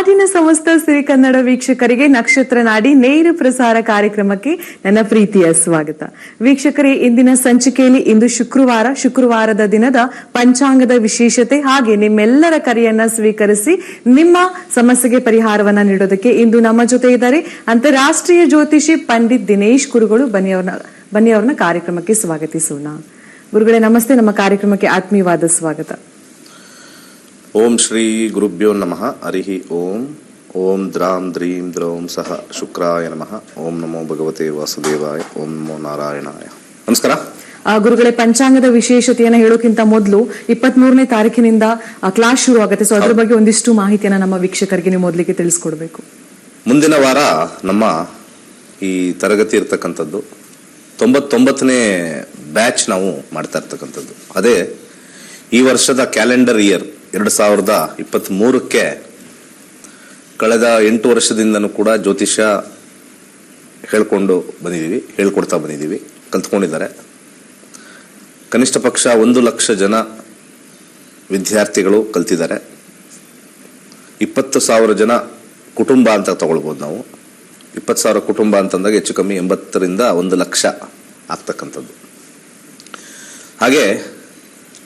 ನಾಡಿನ ಸಮಸ್ತ ಸಿರಿ ಕನ್ನಡ ವೀಕ್ಷಕರಿಗೆ ನಕ್ಷತ್ರ ನಾಡಿ ನೇರ ಪ್ರಸಾರ ಕಾರ್ಯಕ್ರಮಕ್ಕೆ ನನ್ನ ಪ್ರೀತಿಯ ಸ್ವಾಗತ. ವೀಕ್ಷಕರೇ, ಇಂದಿನ ಸಂಚಿಕೆಯಲ್ಲಿ ಇಂದು ಶುಕ್ರವಾರದ ದಿನದ ಪಂಚಾಂಗದ ವಿಶೇಷತೆ ಹಾಗೆ ನಿಮ್ಮೆಲ್ಲರ ಕರೆಯನ್ನ ಸ್ವೀಕರಿಸಿ ನಿಮ್ಮ ಸಮಸ್ಯೆಗೆ ಪರಿಹಾರವನ್ನ ನೀಡೋದಕ್ಕೆ ಇಂದು ನಮ್ಮ ಜೊತೆ ಇದ್ದಾರೆ ಅಂತಾರಾಷ್ಟ್ರೀಯ ಜ್ಯೋತಿಷಿ ಪಂಡಿತ್ ದಿನೇಶ್ ಗುರುಗಳು. ಬನ್ನಿ ಅವ್ರನ್ನ ಕಾರ್ಯಕ್ರಮಕ್ಕೆ ಸ್ವಾಗತಿಸೋಣ. ಗುರುಗಳೇ ನಮಸ್ತೆ, ನಮ್ಮ ಕಾರ್ಯಕ್ರಮಕ್ಕೆ ಆತ್ಮೀಯವಾದ ಸ್ವಾಗತ. ಓಂ ಶ್ರೀ ಗುರುಭ್ಯೋ ನಮಃ. ಹರಿ ಓಂ. ಓಂ ದ್ರಾಂ ದ್ರೀಂ ದ್ರೌಂ ಸಹ ಶುಕ್ರಾಯ ನಮಃ. ಓಂ ನಮೋ ಭಗವತೆ ವಾಸುದೇವಾಯ. ಓಂ ನಮೋ ನಾರಾಯಣಾಯ. ನಮಸ್ಕಾರ ಗುರುಗಳೇ. ಪಂಚಾಂಗದ ವಿಶೇಷತೆಯನ್ನು ಹೇಳೋಕ್ಕಿಂತ ಮೊದಲು 23ನೇ ತಾರೀಕಿನಿಂದ ಕ್ಲಾಸ್ ಶುರು ಆಗುತ್ತೆ. ಸೊ ಅದ್ರ ಬಗ್ಗೆ ಒಂದಿಷ್ಟು ಮಾಹಿತಿಯನ್ನ ನಮ್ಮ ವೀಕ್ಷಕರಿಗೆ ನೀವು ಮೊದಲಿಗೆ ತಿಳಿಸ್ಕೊಡ್ಬೇಕು. ಮುಂದಿನ ವಾರ ನಮ್ಮ ಈ ತರಗತಿ ಇರ್ತಕ್ಕಂಥದ್ದು 99ನೇ ಬ್ಯಾಚ್ ನಾವು ಮಾಡ್ತಾ ಇರ್ತಕ್ಕಂಥದ್ದು. ಅದೇ ಈ ವರ್ಷದ ಕ್ಯಾಲೆಂಡರ್ ಇಯರ್ 2023ಕ್ಕೆ ಕಳೆದ 8 ವರ್ಷದಿಂದನೂ ಕೂಡ ಜ್ಯೋತಿಷ್ಯ ಹೇಳ್ಕೊಡ್ತಾ ಬಂದಿದ್ದೀವಿ, ಕಲ್ತ್ಕೊಂಡಿದ್ದಾರೆ. ಕನಿಷ್ಠ ಪಕ್ಷ 1 ಲಕ್ಷ ಜನ ವಿದ್ಯಾರ್ಥಿಗಳು ಕಲ್ತಿದ್ದಾರೆ. 20,000 ಜನ ಕುಟುಂಬ ಅಂತ ತಗೊಳ್ಬೋದು ನಾವು. 20,000 ಕುಟುಂಬ ಅಂತಂದಾಗ ಹೆಚ್ಚು ಕಮ್ಮಿ 80ರಿಂದ 1 ಲಕ್ಷ ಆಗ್ತಕ್ಕಂಥದ್ದು. ಹಾಗೆ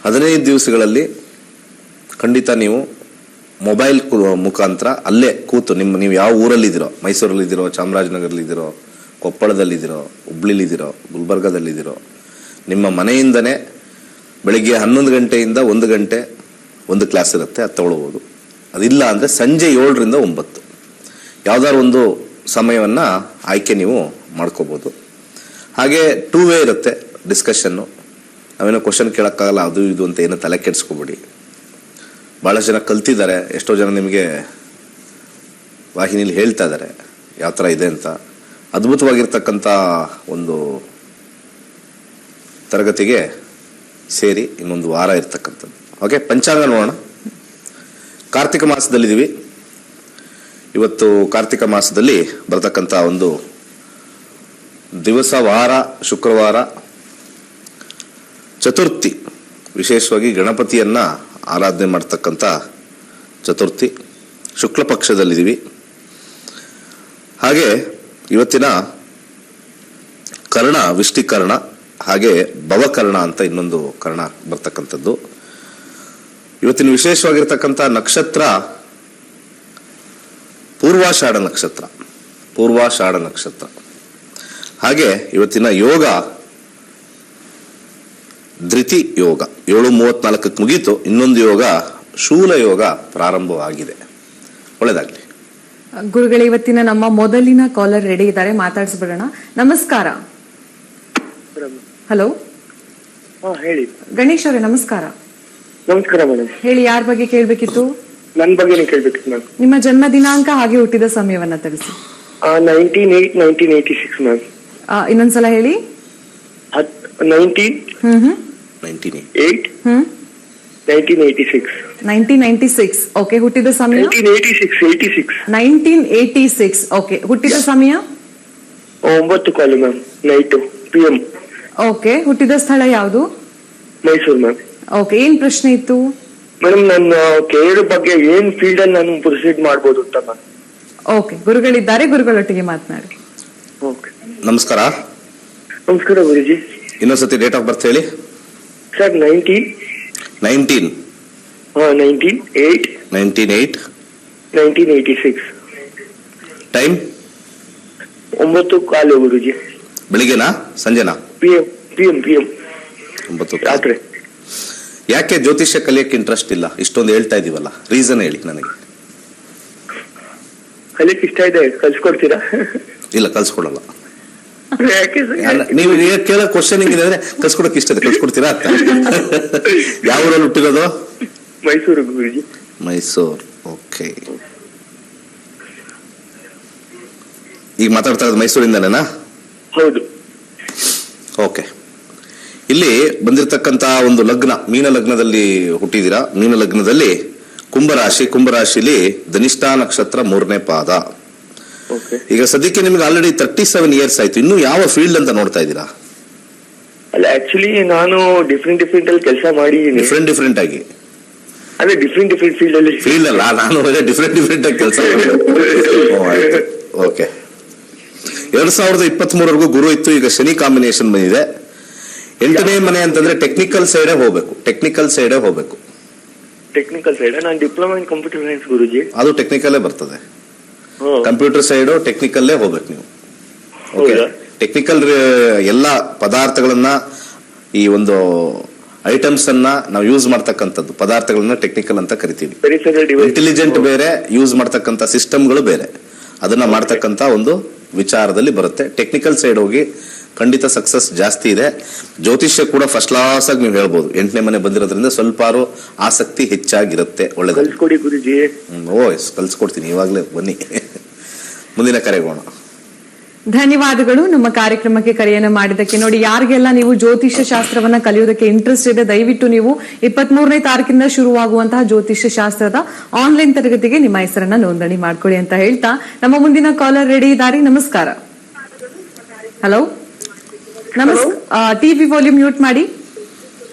15 ದಿವಸಗಳಲ್ಲಿ ಖಂಡಿತ ನೀವು ಮೊಬೈಲ್ ಮುಖಾಂತರ ಅಲ್ಲೇ ಕೂತು ನೀವು ಯಾವ ಊರಲ್ಲಿದ್ದೀರೋ, ಮೈಸೂರಲ್ಲಿದ್ದೀರೋ, ಚಾಮರಾಜನಗರಲ್ಲಿದ್ದೀರೋ, ಕೊಪ್ಪಳದಲ್ಲಿದ್ದೀರೋ, ಹುಬ್ಳಿಲಿದ್ದೀರೋ, ಗುಲ್ಬರ್ಗದಲ್ಲಿದ್ದೀರೋ, ನಿಮ್ಮ ಮನೆಯಿಂದನೇ ಬೆಳಿಗ್ಗೆ 11 ಗಂಟೆಯಿಂದ 1 ಗಂಟೆ ಒಂದು ಕ್ಲಾಸ್ ಇರುತ್ತೆ, ಅದು ತಗೊಳ್ಬೋದು. ಅದಿಲ್ಲ ಅಂದರೆ ಸಂಜೆ 7ರಿಂದ 9 ಯಾವ್ದಾದ್ರು ಒಂದು ಸಮಯವನ್ನು ಆಯ್ಕೆ ನೀವು ಮಾಡ್ಕೋಬೋದು. ಹಾಗೆ 2 ವೇ ಇರುತ್ತೆ ಡಿಸ್ಕಷನ್ನು. ನಾವೇನೋ ಕ್ವಶನ್ ಕೇಳೋಕ್ಕಾಗಲ್ಲ, ಅದು ಇದು ಅಂತ ಏನೋ ತಲೆ ಕೆಡಿಸ್ಕೊಬೇಡಿ. ಭಾಳ ಜನ ಕಲ್ತಿದ್ದಾರೆ, ಎಷ್ಟೋ ಜನ ನಿಮಗೆ ವಾಹಿನಿಲಿ ಹೇಳ್ತಾ ಇದ್ದಾರೆ ಯಾವ ಥರ ಇದೆ ಅಂತ. ಅದ್ಭುತವಾಗಿರ್ತಕ್ಕಂಥ ಒಂದು ತರಗತಿಗೆ ಸೇರಿ ಇನ್ನೊಂದು ವಾರ ಇರ್ತಕ್ಕಂಥದ್ದು. ಓಕೆ, ಪಂಚಾಂಗ ನೋಡೋಣ. ಕಾರ್ತಿಕ ಮಾಸದಲ್ಲಿದ್ದೀವಿ. ಇವತ್ತು ಕಾರ್ತಿಕ ಮಾಸದಲ್ಲಿ ಬರ್ತಕ್ಕಂಥ ಒಂದು ದಿವಸ, ವಾರ ಶುಕ್ರವಾರ, ಚತುರ್ಥಿ. ವಿಶೇಷವಾಗಿ ಗಣಪತಿಯನ್ನ ಆರಾಧನೆ ಮಾಡ್ತಕ್ಕಂಥ ಚತುರ್ಥಿ. ಶುಕ್ಲ ಪಕ್ಷದಲ್ಲಿದ್ದೀವಿ. ಹಾಗೆ ಇವತ್ತಿನ ಕರ್ಣ ವಿಷ್ಟಿಕರ್ಣ, ಹಾಗೆ ಭವಕರ್ಣ ಅಂತ ಇನ್ನೊಂದು ಕರ್ಣ ಬರ್ತಕ್ಕಂಥದ್ದು. ಇವತ್ತಿನ ವಿಶೇಷವಾಗಿರ್ತಕ್ಕಂಥ ನಕ್ಷತ್ರ ಪೂರ್ವಾಷಾಢ ನಕ್ಷತ್ರ. ಹಾಗೆ ಇವತ್ತಿನ ಯೋಗ ಧೃತಿ ಯೋಗ 7:34 ಮುಗೀತು. ಇನ್ನೊಂದು ಯೋಗ ಶೂಲ ಯೋಗ ಪ್ರಾರಂಭವಾಗಿದೆ. ಒಳ್ಳೆದಾಗ್ಲಿ. ಗುರುಗಳೇ, ಇವತ್ತಿನ ನಮ್ಮ ಮೊದಲಿನ ಕಾಲರ್ ರೆಡಿ ಇದ್ದಾರೆ, ಮಾತಾಡಿಸ್ಬಿಡೋಣ. ನಮಸ್ಕಾರ. ಹಲೋ. ಹೇಳಿ. ಗಣೇಶ್ ಅವರೇ ನಮಸ್ಕಾರ. ನಮಸ್ಕಾರ ಮೇಡಮ್. ಹೇಳಿ, ಯಾರ ಬಗ್ಗೆ ಕೇಳ್ಬೇಕಿತ್ತು? ನನ್ನ ಬಗ್ಗೆ ಕೇಳ್ಬೇಕಿತ್ತು ಮ್ಯಾಮ್. ನಿಮ್ಮ ಜನ್ಮ ದಿನಾಂಕ ಹಾಗೆ ಹುಟ್ಟಿದ ಸಮಯವನ್ನ ತಿಳಿಸಿ. 1986 ಮ್ಯಾಮ್. ಇನ್ನೊಂದ್ಸಲ ಹೇಳಿ. 1986. ಓಕೆ, ಹುಟ್ಟಿದ ಸಮಯ 1986. ಓಕೆ, ಹುಟ್ಟಿದ ಸಮಯ 9 ಮ್ಯಾಮ್, ನೈಟ್ PM. ಓಕೆ, ಹುಟ್ಟಿದ ಸ್ಥಳ ಯಾವುದು? ಮೈಸೂರು ಮ್ಯಾಮ್. ಓಕೆ, ಏನ್ ಪ್ರಶ್ನೆ ಇತ್ತು ಮೇಡಮ್? ನನ್ನ ಕೆರಿಯರ್ ಬಗ್ಗೆ ಏನ್ ಫೀಲ್ಡ್ ಅಲ್ಲಿ ನಾನು ಪ್ರೊಸೀಡ್ ಮಾಡ್ಬೋದು ಅಂತ ಮ್ಯಾಮ್. ಓಕೆ, ಗುರುಗಳಿದ್ದಾರೆ, ಗುರುಗಳೊಟ್ಟಿಗೆ ಮಾತನಾಡಿ. ಓಕೆ, ನಮಸ್ಕಾರ. ನಮಸ್ಕಾರ ಗುರುಜಿ. ಇನ್ನೊಂದ್ಸತಿ ಡೇಟ್ ಆಫ್ ಬರ್ತ್ ಹೇಳಿ ಸರ್. 19 1986. ಟೈಮ್ 9:15 ಗುರುಜಿ. ಬೆಳಿಗ್ಗೆನಾ ಸಂಜೆನಾ? PM 9 ರಾತ್ರಿ. ಯಾಕೆ ಜ್ಯೋತಿಷ್ಯ ಕಲಿಯಕ್ಕೆ ಇಂಟ್ರೆಸ್ಟ್ ಇಲ್ಲ? ಇಷ್ಟೊಂದು ಹೇಳ್ತಾ ಇದೀವಲ್ಲ, ರೀಸನ್ ಹೇಳಿ ನನಗೆ. ಕಲಿಯಕ್ಕೆ ಇಷ್ಟ ಇದೆ, ಕಲ್ಸ್ಕೊಡ್ತೀರಾ? ಇಲ್ಲ, ಕಲ್ಸ್ಕೊಡಲ್ಲ. ಯಾಕೆ ನೀವು ಕೇಳೋ ಕ್ವಶನ್ ಹಿಂಗಿದೆ ಅಂದ್ರೆ ಕಲ್ಸ್ಕೊಡಕ್ಕೆ ಇಷ್ಟ ಇದೆ, ಕಲ್ಸ್ಕೊಡ್ತೀರಾ ಅಂತ. ಯಾವ ಊರಲ್ಲಿ ಹುಟ್ಟಿರೋದು? ಮೈಸೂರು ಗುರುಜಿ. ಮೈಸೂರು. ಓಕೆ, ಈಗ ಮಾತಾಡ್ತಾ ಇರೋದು ಮೈಸೂರಿಂದನೇನಾ? ಹೌದು. ಓಕೆ, ಇಲ್ಲಿ ಬಂದಿರತಕ್ಕಂತ ಒಂದು ಲಗ್ನ ಮೀನ ಲಗ್ನದಲ್ಲಿ ಹುಟ್ಟಿದೀರಾ. ಮೀನ ಲಗ್ನದಲ್ಲಿ ಕುಂಭರಾಶಿಲಿ ಧನಿಷ್ಠಾ ನಕ್ಷತ್ರ 3ನೇ ಪಾದ. ಈಗ ಸದ್ಯಕ್ಕೆ ನಿಮ್ಗೆ ಆಲ್ರೆಡಿ 37 ಇಯರ್ಸ್ ಆಯ್ತು. ಇನ್ನು ಯಾವ ಫೀಲ್ಡ್ ಅಂತ ನೋಡ್ತಾ ಇದ್ದೀರಾ? ಅಲ್ಲ, ಆಕ್ಚುಲಿ ನಾನು ಡಿಫ್ರೆಂಟ್ ಅಲ್ಲಿ ಕೆಲಸ ಮಾಡಿ ಡಿಫ್ರೆಂಟ್ ಆಗಿ ಅಂದ್ರೆ ಡಿಫ್ರೆಂಟ್ ಫೀಲ್ಡ್ ಅಲ್ಲಿ. ಫೀಲ್ಡ್ ಅಲ್ಲ, ನಾನು ಡಿಫ್ರೆಂಟ್ ಆಗಿ ಕೆಲಸ ಆಯ್ತು. ಓಕೆ, 2023 ಗುರು ಇತ್ತು, ಈಗ ಶನಿ ಕಾಂಬಿನೇಷನ್ ಬಂದಿದೆ. 8ನೇ ಮನೆ ಅಂತಂದ್ರೆ ಟೆಕ್ನಿಕಲ್ ಸೈಡೇ ಹೋಗ್ಬೇಕು. Technical side. ನಾನು ಡಿಪ್ಲೊಮಾ ಇನ್ ಕಂಪ್ಯೂಟರ್ ಸೈನ್ಸ್ ಗುರುಜಿ. ಅದು ಟೆಕ್ನಿಕಲ್ಲೇ ಬರ್ತದೆ. ಕಂಪ್ಯೂಟರ್ ಸೈಡ್ ಟೆಕ್ನಿಕಲ್ಲೇ ಹೋಗ್ಬೇಕು ನೀವು. ಓಕೆ, ಟೆಕ್ನಿಕಲ್ ಎಲ್ಲ ಪದಾರ್ಥಗಳನ್ನ, ಈ ಒಂದು ಐಟಮ್ಸ್ ಅನ್ನ ನಾವು ಯೂಸ್ ಮಾಡ್ತಕ್ಕಂಥದ್ದು ಪದಾರ್ಥಗಳನ್ನ ಟೆಕ್ನಿಕಲ್ ಅಂತ ಕರಿತೀವಿ. ಇಂಟೆಲಿಜೆಂಟ್ ಬೇರೆ, ಯೂಸ್ ಮಾಡ್ತಕ್ಕಂಥ ಸಿಸ್ಟಮ್ಗಳು ಬೇರೆ, ಅದನ್ನ ಮಾಡ್ತಕ್ಕಂಥ ಒಂದು ವಿಚಾರದಲ್ಲಿ ಬರುತ್ತೆ. ಟೆಕ್ನಿಕಲ್ ಸೈಡ್ ಹೋಗಿ ಖಂಡಿತ ಸಕ್ಸಸ್ ಜಾಸ್ತಿ ಇದೆ. ಜ್ಯೋತಿಷ್ಯ ಕೂಡ ಫಸ್ಟ್ ಕ್ಲಾಸ್ ಆಗಿ ನೀವು ಹೇಳ್ಬೋದು. 8ನೇ ಮನೆ ಬಂದಿರೋದ್ರಿಂದ ಸ್ವಲ್ಪ ಆಸಕ್ತಿ ಹೆಚ್ಚಾಗಿರುತ್ತೆ. ಒಳ್ಳೆದು. ಕಲ್ಸ್ಕೊಡ್ತೀನಿ, ಇವಾಗಲೇ ಬನ್ನಿ. ಮುಂದಿನ ಕರೆಗೋಣ. ಧನ್ಯವಾದಗಳು ನಮ್ಮ ಕಾರ್ಯಕ್ರಮಕ್ಕೆ ಕರೆಯನ್ನ ಮಾಡಿದ್ದಕ್ಕೆ. ನೋಡಿ, ಯಾರಿಗೆಲ್ಲ ನೀವು ಜ್ಯೋತಿಷ್ಯ ಶಾಸ್ತ್ರವನ್ನ ಕಲಿಯೋದಕ್ಕೆ ಇಂಟ್ರೆಸ್ಟ್ ಇದೆ, ದಯವಿಟ್ಟು ನೀವು 23ನೇ ತಾರೀಕಿಂದ ಶುರುವಾಗುವಂತಹ ಜ್ಯೋತಿಷ್ಯ ಶಾಸ್ತ್ರದ ಆನ್ಲೈನ್ ತರಗತಿಗೆ ನಿಮ್ಮ ಹೆಸರನ್ನ ನೋಂದಣಿ ಮಾಡ್ಕೊಳ್ಳಿ ಅಂತ ಹೇಳ್ತಾ ನಮ್ಮ ಮುಂದಿನ ಕಾಲರ್ ರೆಡಿ ಇದ್ದಾರೆ. ನಮಸ್ಕಾರ. ಹಲೋ, ಟಿವಿ ವಾಲ್ಯೂಮ್ ಮ್ಯೂಟ್ ಮಾಡಿ.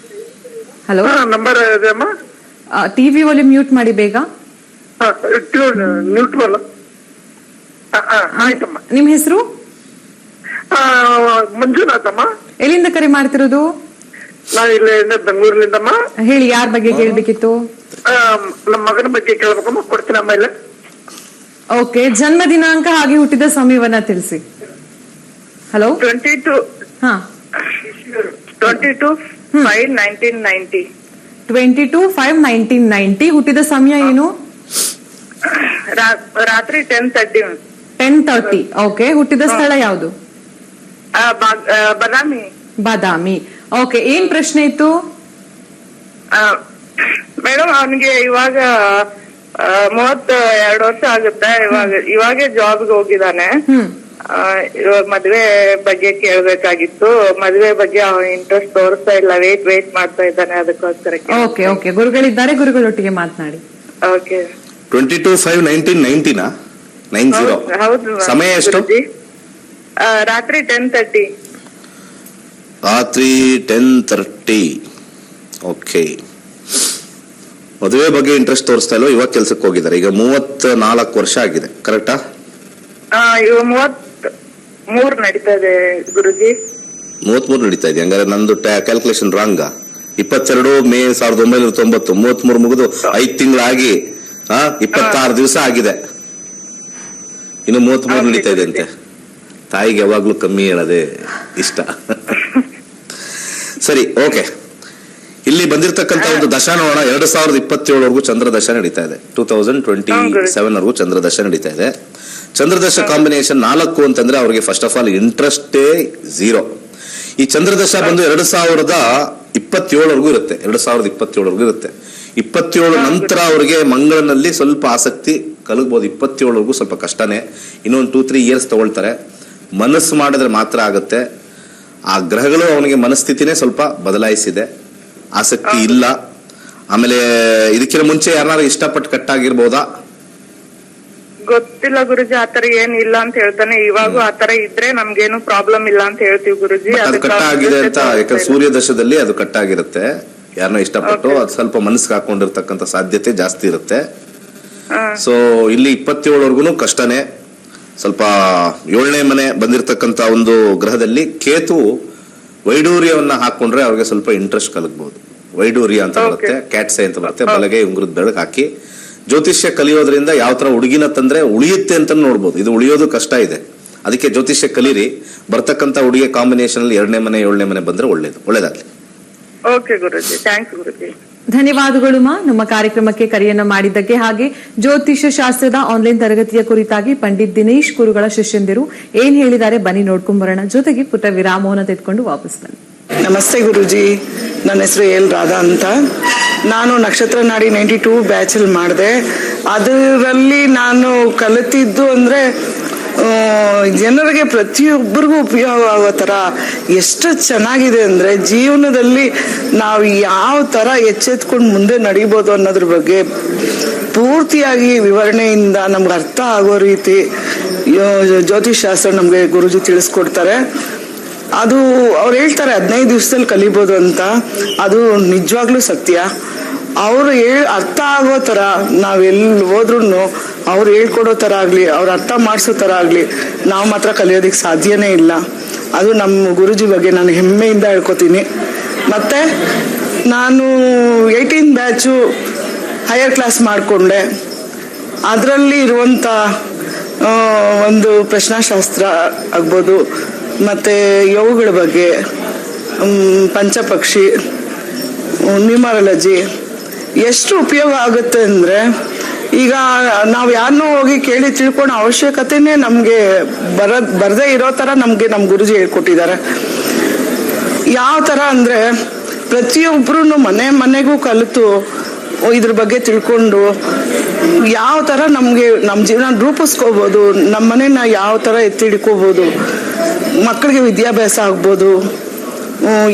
Hello, number TV volume mute ಮಾಡಿ ಬೇಗ. ಆಯ್ತಮ್ಮ. ನಿಮ್ ಹೆಸರು? ಮಂಜುನಾಥಮ್ಮ. ಎಲ್ಲಿಂದ ಕರೆ ಮಾಡ್ತಿರೋದು? ನಾವು ಇಲ್ಲಿಂದ ಬೆಂಗಳೂರಿನಿಂದಮ್ಮ. ಹೇಳಿ, ಯಾರ ಬಗ್ಗೆ ಕೇಳ್ಬೇಕಿತ್ತು? ನಮ್ಮ ಮಗನ ಬಗ್ಗೆ ಕೇಳ್ಬೇಕಮ್ಮ, ಕೊಡ್ತೀನಿ ಆಮೇಲೆ. ಓಕೆ, ಜನ್ಮ ದಿನಾಂಕ ಹಾಗೆ ಹುಟ್ಟಿದ ಸಮಯವನ್ನ ತಿಳಿಸಿ. ಹಲೋ, 22/5/1990. 22/5/1990. ಹುಟ್ಟಿದ ಸಮಯ ಏನು? ರಾತ್ರಿ 10:30. 10:30. ಓಕೆ, ಹುಟ್ಟಿದ ಸ್ಥಳ ಯಾವುದು? ಬಾದಾಮಿ. ಓಕೆ, ಏನ್ ಪ್ರಶ್ನೆ ಇತ್ತು ಮೇಡಮ್? ಅವನಿಗೆ ಇವಾಗ 32 ವರ್ಷ ಆಗುತ್ತೆ. ಇವಾಗೆ ಜಾಬ್ಗೆ ಹೋಗಿದ್ದಾನೆ. ಇವಾಗ ಮದ್ವೆ ಬಗ್ಗೆ ಕೇಳ್ಬೇಕಾಗಿತ್ತು. ಮದ್ವೆ ಬಗ್ಗೆ ಇಂಟ್ರೆಸ್ಟ್ ತೋರಿಸ್ತಾ ಇಲ್ಲ, ವೇಟ್ ಮಾಡ್ತಾ ಇದ್ದಾನೆ, ಅದಕ್ಕೋಸ್ಕರ. ಓಕೆ ಓಕೆ, ಗುರುಗಳಿದ್ದಾರೆ, ಗುರುಗಳೊಟ್ಟಿಗೆ ಮಾತನಾಡಿ. ಓಕೆ. 22/5/1990. 90. ಹೌದು. ಸಮಯ ಎಷ್ಟು? ರಾತ್ರಿ 10:30. ರಾತ್ರಿ 10:30. ಓಕೆ, ಮದುವೆ ಬಗ್ಗೆ ಇಂಟ್ರೆಸ್ಟ್ ತೋರಿಸ್ತಾ ಇಲ್ವ? ಇವಾಗ ಕೆಲ್ಸಕ್ಕೆ ಹೋಗಿದ್ದಾರೆ. ಈಗ 34 ವರ್ಷ ಆಗಿದೆ, ಕರೆಕ್ಟಾ? ಇವಾಗ 33 ನಡೀತಾ ಇದೆ ಗುರುಜಿ. 33 ನಡೀತಾ ಇದೆ. ಹಂಗಾರೆ ನಂದು ಕ್ಯಾಲ್ಕುಲೇಷನ್ ರಾಂಗ. 22 ಮೇ 1990. 33 ಮುಗಿದು 5 ತಿಂಗಳಾಗಿ 26 ದಿವಸ ಆಗಿದೆ. ಇನ್ನು 33 ನಡೀತಾ ಇದೆ ಅಂತೆ. ತಾಯಿಗೆ ಯಾವಾಗ್ಲೂ ಕಮ್ಮಿ ಹೇಳೋದೇ ಇಷ್ಟ. ಸರಿ, ಓಕೆ. ಇಲ್ಲಿ ಬಂದಿರತಕ್ಕಂತ ಒಂದು ದಶ ನೋಡೋಣ. 2027 ಚಂದ್ರ ದಶ ನಡೀತಾ ಇದೆ. 2027 ಚಂದ್ರ ದಶ ನಡೀತಾ ಇದೆ. ಚಂದ್ರದಶ ಕಾಂಬಿನೇಷನ್ 4 ಅಂತಂದ್ರೆ ಅವ್ರಿಗೆ ಫಸ್ಟ್ ಆಫ್ ಆಲ್ ಇಂಟ್ರೆಸ್ಟೇ 0. ಈ ಚಂದ್ರದಶ ಬಂದು 2027 ಇರುತ್ತೆ. 2027 ಇರುತ್ತೆ. 27 ನಂತರ ಅವ್ರಿಗೆ ಮಂಗಳನಲ್ಲಿ ಸ್ವಲ್ಪ ಆಸಕ್ತಿ ಕಲಗಬಹುದು. 27 ಸ್ವಲ್ಪ ಕಷ್ಟನೇ. ಇನ್ನೊಂದು 2-3 ಇಯರ್ಸ್ ತಗೊಳ್ತಾರೆ. ಮನಸ್ಸು ಮಾಡಿದ್ರೆ ಮಾತ್ರ ಆಗುತ್ತೆ. ಆ ಗ್ರಹಗಳು ಅವನಿಗೆ ಮನಸ್ಥಿತಿನೇ ಸ್ವಲ್ಪ ಬದಲಾಯಿಸಿದೆ. ಆಸಕ್ತಿ ಇಲ್ಲ. ಆಮೇಲೆ ಇದಕ್ಕಿಂತ ಮುಂಚೆ ಯಾರು ಇಷ್ಟಪಟ್ಟು ಕಟ್ಟಾಗಿರ್ಬೋದಾ? ಗೊತ್ತಿಲ್ಲ ಗುರುಜಿ, ಆತರ ಏನ್ ಇಲ್ಲ ಅಂತ ಹೇಳ್ತಾನೆ. ಇವಾಗೂ ಆತರ ಇದ್ರೆ ನಮ್ಗೇನು ಪ್ರಾಬ್ಲಮ್ ಇಲ್ಲ ಅಂತ ಹೇಳ್ತೀವಿ ಗುರುಜಿ. ಅದು ಕಟ್ಟಾಗಿದೆ ಅಂತ, ಯಾಕಂದ್ರೆ ಸೂರ್ಯ ದಶದಲ್ಲಿ ಅದು ಕಟ್ಟಾಗಿರುತ್ತೆ. ಯಾರನ್ನ ಇಷ್ಟಪಟ್ಟು ಅದು ಸ್ವಲ್ಪ ಮನಸ್ಸಿಗೆ ಹಾಕೊಂಡಿರ್ತಕ್ಕಂಥ ಸಾಧ್ಯತೆ ಜಾಸ್ತಿ ಇರುತ್ತೆ. ಸೊ ಇಲ್ಲಿ 27 ಕಷ್ಟನೇ. ಸ್ವಲ್ಪ 7ನೇ ಮನೆ ಬಂದಿರತಕ್ಕಂತ ಒಂದು ಗ್ರಹದಲ್ಲಿ ಕೇತು ವೈಡೂರ್ಯವನ್ನ ಹಾಕೊಂಡ್ರೆ ಅವ್ರಿಗೆ ಸ್ವಲ್ಪ ಇಂಟ್ರೆಸ್ಟ್ ಕಲಗಬಹುದು. ವೈಡೂರ್ಯ ಅಂತ ಬರುತ್ತೆ, ಕ್ಯಾಟ್ಸೆ ಅಂತ ಬರುತ್ತೆ. ಬಲಗೈ ಉಂಗುರದ ಬೆಳಕು ಹಾಕಿ ಜ್ಯೋತಿಷ್ಯ ಕಲಿಯೋದ್ರಿಂದ ಯಾವ ತರ ಹುಡುಗಿನ ತಂದ್ರೆ ಉಳಿಯುತ್ತೆ ಅಂತ ನೋಡ್ಬೋದು. ಇದು ಉಳಿಯೋದು ಕಷ್ಟ ಇದೆ. ಅದಕ್ಕೆ ಜ್ಯೋತಿಷ್ಯ ಕಲೀರಿ. ಬರ್ತಕ್ಕಂಥ ಹುಡುಗಿ ಕಾಂಬಿನೇಷನ್ ಅಲ್ಲಿ 2ನೇ ಮನೆ 7ನೇ ಮನೆ ಬಂದ್ರೆ ಒಳ್ಳೇದಾಗ್ಲಿ. ಓಕೆ ಗುರುಜಿ, ಥ್ಯಾಂಕ್ಸ್ ಗುರುಜಿ. ಧನ್ಯವಾದಗಳು ಮಾ, ನಮ್ಮ ಕಾರ್ಯಕ್ರಮಕ್ಕೆ ಕರೆಯನ್ನ ಮಾಡಿದ್ದಕ್ಕೆ. ಹಾಗೆ ಜ್ಯೋತಿಷ್ಯ ಶಾಸ್ತ್ರದ ಆನ್ಲೈನ್ ತರಗತಿಯ ಕುರಿತಾಗಿ ಪಂಡಿತ್ ದಿನೇಶ್ ಗುರುಗಳ ಶಿಷ್ಯಂದಿರು ಏನ್ ಹೇಳಿದ್ದಾರೆ ಬನ್ನಿ ನೋಡ್ಕೊಂಡ್ ಬರೋಣ. ಜೊತೆಗೆ ಪುಟ್ಟ ವಿರಾಮವನ್ನು ತೆಗೆದುಕೊಂಡು ವಾಪಸ್ ಬನ್ನಿ. ನಮಸ್ತೆ ಗುರುಜಿ, ನನ್ನ ಹೆಸರು ಎಲ್ ರಾಧಾ ಅಂತ. ನಾನು ನಕ್ಷತ್ರ ನಾಡಿ 92 ಬ್ಯಾಚಲ್ಲಿ ಮಾಡಿದೆ. ಅದರಲ್ಲಿ ನಾನು ಕಲಿತಿದ್ದು ಅಂದರೆ ಜನರಿಗೆ ಪ್ರತಿಯೊಬ್ಬರಿಗೂ ಉಪಯೋಗ ಆಗೋ ಥರ ಎಷ್ಟು ಚೆನ್ನಾಗಿದೆ ಅಂದರೆ, ಜೀವನದಲ್ಲಿ ನಾವು ಯಾವ ಥರ ಎಚ್ಚೆತ್ಕೊಂಡು ಮುಂದೆ ನಡಿಬೋದು ಅನ್ನೋದ್ರ ಬಗ್ಗೆ ಪೂರ್ತಿಯಾಗಿ ವಿವರಣೆಯಿಂದ ನಮ್ಗೆ ಅರ್ಥ ಆಗೋ ರೀತಿ ಜ್ಯೋತಿಷ್ ಶಾಸ್ತ್ರ ನಮಗೆ ಗುರುಜಿ ತಿಳಿಸ್ಕೊಡ್ತಾರೆ. ಅದು ಅವ್ರು ಹೇಳ್ತಾರೆ 15 ದಿವಸದಲ್ಲಿ ಕಲಿಬೋದು ಅಂತ. ಅದು ನಿಜವಾಗ್ಲೂ ಸತ್ಯ. ಅವರು ಅರ್ಥ ಆಗೋ ಥರ ನಾವೆಲ್ಲಿ ಹೋದ್ರೂ ಅವ್ರು ಹೇಳ್ಕೊಡೋ ಥರ ಆಗಲಿ, ಅವ್ರು ಅರ್ಥ ಮಾಡಿಸೋ ಥರ ಆಗಲಿ ನಾವು ಮಾತ್ರ ಕಲಿಯೋದಕ್ಕೆ ಸಾಧ್ಯನೇ ಇಲ್ಲ. ಅದು ನಮ್ಮ ಗುರುಜಿ ಬಗ್ಗೆ ನಾನು ಹೆಮ್ಮೆಯಿಂದ ಹೇಳ್ಕೊತೀನಿ. ಮತ್ತು ನಾನು 18 ಬ್ಯಾಚು ಹೈಯರ್ ಕ್ಲಾಸ್ ಮಾಡಿಕೊಂಡೆ. ಅದರಲ್ಲಿ ಇರುವಂಥ ಒಂದು ಪ್ರಶ್ನಾಶಾಸ್ತ್ರ ಆಗ್ಬೋದು, ಮತ್ತು ಯೋಗಗಳ ಬಗ್ಗೆ, ಪಂಚಪಕ್ಷಿ, ನ್ಯೂಮರಾಲಜಿ ಎಷ್ಟು ಉಪಯೋಗ ಆಗುತ್ತೆ ಅಂದರೆ, ಈಗ ನಾವು ಯಾರನ್ನೂ ಹೋಗಿ ಕೇಳಿ ತಿಳ್ಕೊಳೋ ಅವಶ್ಯಕತೆನೇ ನಮಗೆ ಬರದೇ ಇರೋ ಥರ ನಮಗೆ ನಮ್ಮ ಗುರುಜಿ ಹೇಳ್ಕೊಟ್ಟಿದ್ದಾರೆ. ಯಾವ ಥರ ಅಂದರೆ ಪ್ರತಿಯೊಬ್ಬರೂ ಮನೆಗೂ ಕಲಿತು ಇದ್ರ ಬಗ್ಗೆ ತಿಳ್ಕೊಂಡು ಯಾವ ಥರ ನಮಗೆ ನಮ್ಮ ಜೀವನ ರೂಪಿಸ್ಕೋಬೋದು, ನಮ್ಮ ಮನೇನ ಯಾವ ಥರ ಎತ್ತಿಡ್ಕೋಬೋದು, ಮಕ್ಕಳಿಗೆ ವಿದ್ಯಾಭ್ಯಾಸ ಆಗ್ಬೋದು,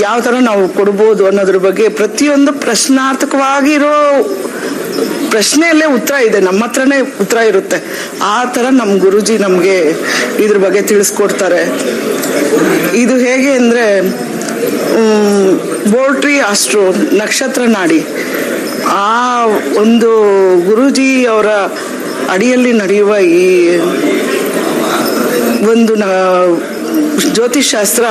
ಯಾವ ಥರ ನಾವು ಕೊಡ್ಬೋದು ಅನ್ನೋದ್ರ ಬಗ್ಗೆ ಪ್ರತಿಯೊಂದು ಪ್ರಶ್ನಾರ್ಥಕವಾಗಿರೋ ಪ್ರಶ್ನೆಯಲ್ಲೇ ಉತ್ತರ ಇದೆ, ನಮ್ಮ ಹತ್ರನೇ ಉತ್ತರ ಇರುತ್ತೆ. ಆ ಥರ ನಮ್ಮ ಗುರುಜಿ ನಮಗೆ ಇದ್ರ ಬಗ್ಗೆ ತಿಳಿಸ್ಕೊಡ್ತಾರೆ. ಇದು ಹೇಗೆ ಅಂದರೆ ಬೋಲ್ಟ್ರಿ ಆಸ್ಟ್ರೋ ನಕ್ಷತ್ರ ನಾಡಿ, ಆ ಒಂದು ಗುರೂಜಿ ಅವರ ಅಡಿಯಲ್ಲಿ ನಡೆಯುವ ಈ ಒಂದು ಜ್ಯೋತಿಷಾಸ್ತ್ರ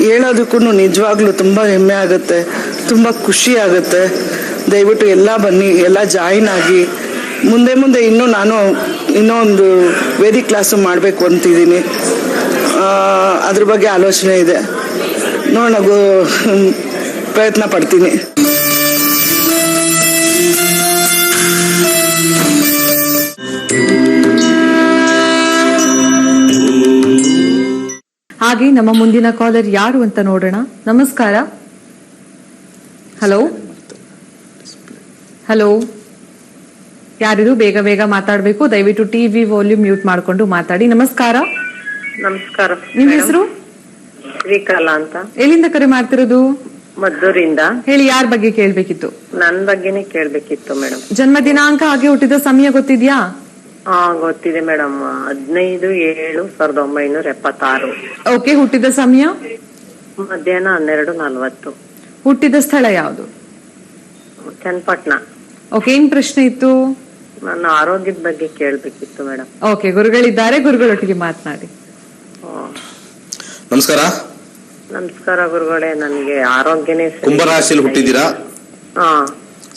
ಹೇಳೋದಕ್ಕೂ ನಿಜವಾಗ್ಲೂ ತುಂಬ ಹೆಮ್ಮೆ ಆಗುತ್ತೆ, ತುಂಬ ಖುಷಿ ಆಗುತ್ತೆ. ದಯವಿಟ್ಟು ಎಲ್ಲ ಬನ್ನಿ, ಎಲ್ಲ ಜಾಯಿನ್ ಆಗಿ. ಮುಂದೆ ಇನ್ನೂ ಒಂದು ವೇದಿಕ್ ಕ್ಲಾಸು ಮಾಡಬೇಕು ಅಂತಿದ್ದೀನಿ. ಅದ್ರ ಬಗ್ಗೆ ಆಲೋಚನೆ ಇದೆ, ನೋಡೋಣ, ಪ್ರಯತ್ನ ಪಡ್ತೀನಿ. ಹಾಗೆ ನಮ್ಮ ಮುಂದಿನ ಕಾಲರ್ ಯಾರು ಅಂತ ನೋಡೋಣ. ನಮಸ್ಕಾರ. ಹಲೋ ಹಲೋ, ಯಾರಿದು? ಬೇಗ ಮಾತಾಡ್ಬೇಕು. ದಯವಿಟ್ಟು ಟಿವಿ ವಾಲ್ಯೂಮ್ ಮ್ಯೂಟ್ ಮಾಡ್ಕೊಂಡು ಮಾತಾಡಿ. ನಮಸ್ಕಾರ. ನಮಸ್ಕಾರ. ನಿಮ್ ಹೆಸರು? ಶ್ರೀಕಲಾ ಅಂತ. ಎಲ್ಲಿಂದ ಕರೆ ಮಾಡ್ತಿರೋದು? ಮದ್ದೂರಿಂದ. ಹೇಳಿ, ಯಾರ ಬಗ್ಗೆ ಕೇಳ್ಬೇಕಿತ್ತು? ನನ್ ಬಗ್ಗೆನೇ ಕೇಳ್ಬೇಕಿತ್ತು ಮೇಡಮ್. ಜನ್ಮ ದಿನಾಂಕ ಹಾಗೆ ಹುಟ್ಟಿದ ಸಮಯ ಗೊತ್ತಿದ್ಯಾ? ಗೊತ್ತಿದೆ ಮೇಡಮ್. 15/7/1976. ಓಕೆ. ಹುಟ್ಟಿದ ಸಮಯ? ಮಧ್ಯಾಹ್ನ 12:40. ಹುಟ್ಟಿದ ಸ್ಥಳ ಯಾವುದು? ಚನ್ನಪಟ್ಟಣ. ಓಕೆ. ಏನ್ ಪ್ರಶ್ನೆ ಇತ್ತು? ನನ್ನ ಆರೋಗ್ಯದ ಬಗ್ಗೆ ಕೇಳ್ಬೇಕಿತ್ತು ಮೇಡಮ್. ಓಕೆ, ಗುರುಗಳಿದ್ದಾರೆ, ಗುರುಗಳೊಟ್ಟಿಗೆ ಮಾತನಾಡಿ. ನಮಸ್ಕಾರ. ನಮಸ್ಕಾರ ಗುರುಗಳೇ. ನನಗೆ ಆರೋಗ್ಯನೇ ಕುಂಭರಾಶಿಯಲ್ಲಿ ಹುಟ್ಟಿದ್ದೀರಾ. ಹಾ.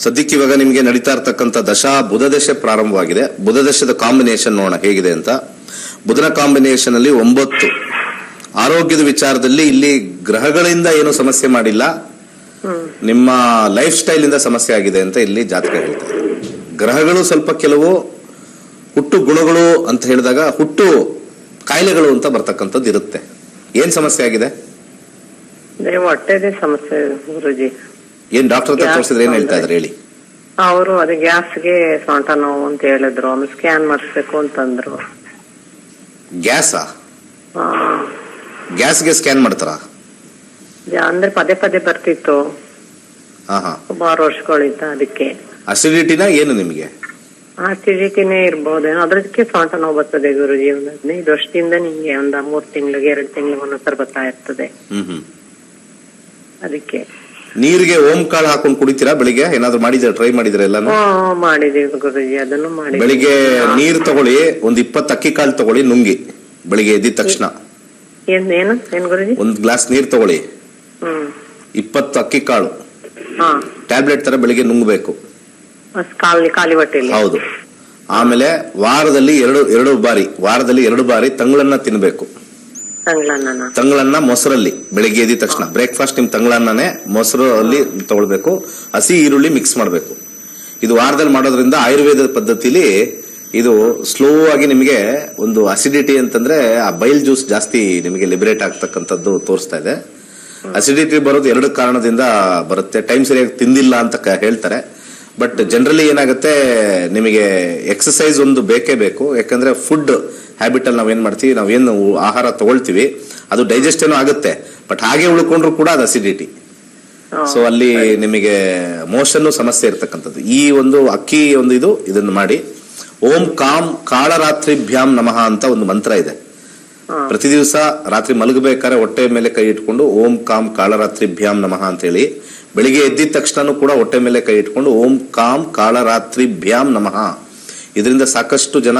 ಸದ್ಯಕ್ಕೆ ಇವಾಗ ನಿಮ್ಗೆ ನಡೀತಾ ಇರ್ತಕ್ಕಂಥ ದಶಾ ಬುಧ ದಶೆ ಪ್ರಾರಂಭವಾಗಿದೆ. ಬುಧ ದಶದ ಕಾಂಬಿನೇಷನ್ ನೋಡೋಣ ಹೇಗಿದೆ ಅಂತ. ಬುಧನ ಕಾಂಬಿನೇಷನ್ ಅಲ್ಲಿ 9. ಆರೋಗ್ಯದ ವಿಚಾರದಲ್ಲಿ ಇಲ್ಲಿ ಗ್ರಹಗಳಿಂದ ಏನು ಸಮಸ್ಯೆ ಮಾಡಿಲ್ಲ, ನಿಮ್ಮ ಲೈಫ್ ಸ್ಟೈಲ್ ಇಂದ ಸಮಸ್ಯೆ ಆಗಿದೆ ಅಂತ ಇಲ್ಲಿ ಜಾತಕ ಹೇಳ್ತಾರೆ. ಗ್ರಹಗಳು ಸ್ವಲ್ಪ ಕೆಲವು ಹುಟ್ಟು ಗುಣಗಳು ಅಂತ ಹೇಳಿದಾಗ ಹುಟ್ಟು ಕಾಯಿಲೆಗಳು ಅಂತ ಬರ್ತಕ್ಕಂಥದ್ದು ಇರುತ್ತೆ. ಏನ್ ಸಮಸ್ಯೆ ಆಗಿದೆ? ಹೊಟ್ಟೆದೇ ಸಮಸ್ಯೆ ಗುರುಜಿ. ಏನ್ ಡಾಕ್ಟರ್ ಹತ್ರ ತೋರಿಸಿದ್ರೆ ಏನ್ ಹೇಳ್ತಾ ಇದ್ರೆ ಹೇಳಿ? ಅವರು ಅದೇ ಗ್ಯಾಸ್ಗೆ ಸೊಂಟ ನೋವು ಅಂತ ಹೇಳಿದ್ರು. ಆಮೇಲೆ ಸ್ಕ್ಯಾನ್ ಮಾಡಿಸ್ಬೇಕು ಅಂತಂದ್ರು. ಗ್ಯಾಸಾ? ಗ್ಯಾಸ್ಗೆ ಸ್ಕ್ಯಾನ್ ಮಾಡ್ತಾರ? ಅಂದ್ರೆ ಪದೇ ಬರ್ತಿತ್ತು ಸುಮಾರು ವರ್ಷಗಳಿಂದ. ಅದಕ್ಕೆ ಅಸಿಡಿಟಿನ ಏನು ನಿಮ್ಗೆ? ಅಸಿಡಿಟಿನೇ ಇರ್ಬೋದೇನೋ. ಅದಕ್ಕೆ ಸೊಂಟ ನೋವು ಬರ್ತದೆ ಗುರುಜಿ. ಒಂದ್ 15 ವರ್ಷದಿಂದ ನಿಮ್ಗೆ 3 ತಿಂಗಳಿಗೆ 2 ತಿಂಗಳಿಗೆ ಒಂದೊಂದ್ಸರಿ ಬರ್ತಾ ಇರ್ತದೆ. ಅದಕ್ಕೆ ನೀರಿಗೆ ಓಂ ಕಾಳು ಹಾಕೊಂಡು ಕುಡಿತೀರಾ ಬೆಳಿಗ್ಗೆ? ಏನಾದ್ರು ಮಾಡಿದ್ರೆ ಟ್ರೈ ಮಾಡಿದ್ರೆ ಎಲ್ಲ? ಮಾಡಿದೀವಿ ಗುರುಜಿ, ಅದನ್ನು ಮಾಡಿ. ಬೆಳಿಗ್ಗೆ ನೀರ್ ತಗೊಳ್ಳಿ, ಒಂದ್ 20 ಅಕ್ಕಿ ಕಾಳು ತಗೊಳ್ಳಿ, ನುಂಗಿ ಬೆಳಿಗ್ಗೆ ಎದ್ದಿದ ತಕ್ಷಣ. ಏನ್ ಗುರುಜಿ? 1 ಗ್ಲಾಸ್ ನೀರ್ ತಗೊಳ್ಳಿ, 20 ಅಕ್ಕಿ ಕಾಳು ಟ್ಯಾಬ್ಲೆಟ್ ತರ ಬೆಳಿಗ್ಗೆ ನುಂಗಬೇಕು. ಖಾಲಿ ಹೊಟ್ಟೆಯಲ್ಲಿ? ಹೌದು. ಆಮೇಲೆ ವಾರದಲ್ಲಿ ಎರಡು ಬಾರಿ ತಂಗಳನ್ನ ತಿನ್ಬೇಕು. ತಂಗಳನ್ನ ಮೊಸರಲ್ಲಿ ಬೆಳಿಗ್ಗೆ ಎದ್ದ ತಕ್ಷಣ ಬ್ರೇಕ್ಫಾಸ್ಟ್ ನಿಮ್ ತಂಗಳನ್ನೇ ಮೊಸರು ಅಲ್ಲಿ ತಗೊಳ್ಬೇಕು. ಹಸಿ ಈರುಳ್ಳಿ ಮಿಕ್ಸ್ ಮಾಡ್ಬೇಕು. ಇದು ವಾರದಲ್ಲಿ ಮಾಡೋದ್ರಿಂದ ಆಯುರ್ವೇದದ ಪದ್ಧತಿಲಿ ಇದು ಸ್ಲೋ ಆಗಿ ನಿಮಗೆ ಒಂದು ಅಸಿಡಿಟಿ ಅಂತಂದ್ರೆ ಆ ಬೈಲ್ ಜ್ಯೂಸ್ ಜಾಸ್ತಿ ನಿಮಗೆ ಲಿಬರೇಟ್ ಆಗ್ತಕ್ಕಂಥದ್ದು ತೋರಿಸ್ತಾ ಇದೆ. ಅಸಿಡಿಟಿ ಬರೋದು 2 ಕಾರಣದಿಂದ ಬರುತ್ತೆ. ಟೈಮ್ ಸರಿಯಾಗಿ ತಿಂದಿಲ್ಲ ಅಂತ ಹೇಳ್ತಾರೆ. ಬಟ್ ಜನರಲಿ ಏನಾಗುತ್ತೆ, ನಿಮಗೆ ಎಕ್ಸಸೈಸ್ ಒಂದು ಬೇಕೇ ಬೇಕು. ಯಾಕಂದ್ರೆ ಫುಡ್ ಹ್ಯಾಬಿಟ್ ಅಲ್ಲಿ ನಾವೇನ್ ಮಾಡ್ತೀವಿ, ನಾವೇನು ಆಹಾರ ತಗೊಳ್ತೀವಿ ಅದು ಡೈಜೆಸ್ಟ್ ಏನೋ ಆಗುತ್ತೆ, ಬಟ್ ಹಾಗೆ ಉಳ್ಕೊಂಡ್ರು ಕೂಡ ಅದು ಅಸಿಡಿಟಿ. ಸೊ ಅಲ್ಲಿ ನಿಮಗೆ ಮೋಷನ್ ಸಮಸ್ಯೆ ಇರ್ತಕ್ಕಂಥದ್ದು. ಈ ಒಂದು ಅಕ್ಕಿ ಒಂದು ಇದನ್ನು ಮಾಡಿ. ಓಂ ಕಾಮ್ ಕಾಳರಾತ್ರಿಭ್ಯಾಂ ನಮಃ ಅಂತ ಒಂದು ಮಂತ್ರ ಇದೆ. ಪ್ರತಿ ದಿವಸ ರಾತ್ರಿ ಮಲಗಬೇಕಾದ್ರೆ ಹೊಟ್ಟೆ ಮೇಲೆ ಕೈ ಇಟ್ಕೊಂಡು ಓಂ ಕಾಮ್ ಕಾಳರಾತ್ರಿಭ್ಯಾಂ ನಮಃ ಅಂತ ಹೇಳಿ ಬೆಳಿಗ್ಗೆ ಎದ್ದಿದ ತಕ್ಷಣ ಕೂಡ ಹೊಟ್ಟೆ ಮೇಲೆ ಕೈ ಇಟ್ಕೊಂಡು ಓಂ ಕಾಂ ಕಾಳರಾತ್ರಿಭ್ಯಾಂ ನಮಃ, ಇದರಿಂದ ಸಾಕಷ್ಟು ಜನ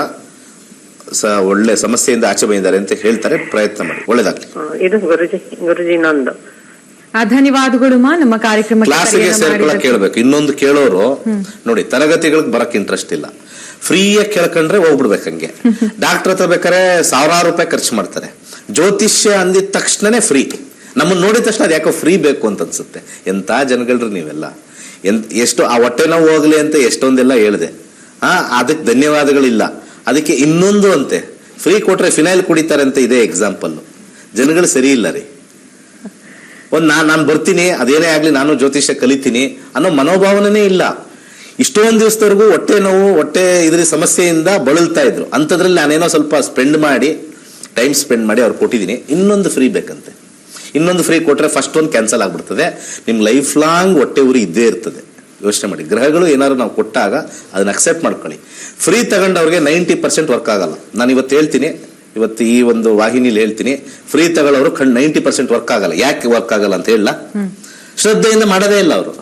ಒಳ್ಳೆ ಸಮಸ್ಯೆಯಿಂದ ಆಚೆ ಬಂದಿದ್ದಾರೆ ಅಂತ ಹೇಳ್ತಾರೆ. ಪ್ರಯತ್ನ ಮಾಡಿ, ಒಳ್ಳೇದಾಗ್ಲಿ. ಇದು ಗುರುಜಿ ನಂದು. ಧನ್ಯವಾದಗಳು ಮಾ. ನಮ್ಮ ಕಾರ್ಯಕ್ರಮ ಕ್ಲಾಸಿಗೆ ಸೇರ್ಕೊಳಕ್ ಕೇಳ್ಬೇಕು. ಇನ್ನೊಂದು ಕೇಳೋರು ನೋಡಿ, ತರಗತಿಗಳಿಗೆ ಬರಕ್ ಇಂಟ್ರೆಸ್ಟ್ ಇಲ್ಲ, ಫ್ರೀಯಾಗಿ ಕೇಳ್ಕೊಂಡ್ರೆ ಹೋಗ್ಬಿಡ್ಬೇಕು. ಹಂಗೆ ಡಾಕ್ಟರ್ ಹತ್ರ ಬೇಕಾದ್ರೆ ಸಾವಿರಾರು ರೂಪಾಯಿ ಖರ್ಚು ಮಾಡ್ತಾರೆ. ಜ್ಯೋತಿಷ್ಯ ಅಂದಿದ ತಕ್ಷಣನೇ ಫ್ರೀ. ನಮ್ಮನ್ನ ನೋಡಿದ ತಕ್ಷಣ ಅದು ಯಾಕೋ ಫ್ರೀ ಬೇಕು ಅಂತ ಅನ್ಸುತ್ತೆ. ಎಂತ ಜನಗಳ್ರಿ ನೀವೆಲ್ಲ. ಎಷ್ಟು ಆ ಹೊಟ್ಟೆ ನೋವು ಹೋಗ್ಲಿ ಅಂತ ಎಷ್ಟೊಂದೆಲ್ಲ ಹೇಳಿದೆ. ಅದಕ್ಕೆ ಧನ್ಯವಾದಗಳಿಲ್ಲ. ಅದಕ್ಕೆ ಇನ್ನೊಂದು ಅಂತೆ, ಫ್ರೀ ಕೊಟ್ರೆ ಫಿನೈಲ್ ಕುಡಿತಾರೆ ಅಂತ ಇದೆ ಎಕ್ಸಾಂಪಲ್. ಜನಗಳು ಸರಿ ಇಲ್ಲ ರೀ. ನಾನು ಬರ್ತೀನಿ, ಅದೇನೇ ಆಗ್ಲಿ ನಾನು ಜ್ಯೋತಿಷ್ಯ ಕಲಿತೀನಿ ಅನ್ನೋ ಮನೋಭಾವನೆ ಇಲ್ಲ. ಇಷ್ಟೊಂದು ದಿವಸದವರೆಗೂ ಹೊಟ್ಟೆ ನೋವು, ಹೊಟ್ಟೆ ಇದ್ರ ಸಮಸ್ಯೆಯಿಂದ ಬಳಲ್ತಾ ಇದ್ರು. ಅಂಥದ್ರಲ್ಲಿ ನಾನೇನೋ ಸ್ವಲ್ಪ ಟೈಮ್ ಸ್ಪೆಂಡ್ ಮಾಡಿ ಅವ್ರು ಕೊಟ್ಟಿದ್ದೀನಿ. ಇನ್ನೊಂದು ಫ್ರೀ ಬೇಕಂತೆ. ಇನ್ನೊಂದು ಫ್ರೀ ಕೊಟ್ರೆ ಫಸ್ಟ್ ಒಂದು ಕ್ಯಾನ್ಸಲ್ ಆಗ್ಬಿಡ್ತದೆ. ನಿಮ್ ಲೈಫ್ ಲಾಂಗ್ ಹೊಟ್ಟೆ ಉರಿ ಇದ್ದೇ ಇರ್ತದೆ. ಯೋಚನೆ ಮಾಡಿ, ಗ್ರಹಗಳು ಏನಾದ್ರು ನಾವು ಕೊಟ್ಟಾಗ ಅದನ್ನ ಅಕ್ಸೆಪ್ಟ್ ಮಾಡ್ಕೊಳ್ಳಿ. ಫ್ರೀ ತಗೊಂಡವ್ರಿಗೆ 90% ವರ್ಕ್ ಆಗಲ್ಲ. ನಾನು ಇವತ್ತು ಹೇಳ್ತೀನಿ, ಇವತ್ತು ಈ ಒಂದು ವಾಹಿನಿಲಿ ಹೇಳ್ತೀನಿ, ಫ್ರೀ ತಗೊಳ್ಳೋರು 90% ವರ್ಕ್ ಆಗಲ್ಲ. ಯಾಕೆ ವರ್ಕ್ ಆಗಲ್ಲ ಅಂತ ಹೇಳ, ಶ್ರದ್ಧೆಯಿಂದ ಮಾಡೋದೇ ಇಲ್ಲ ಅವರು.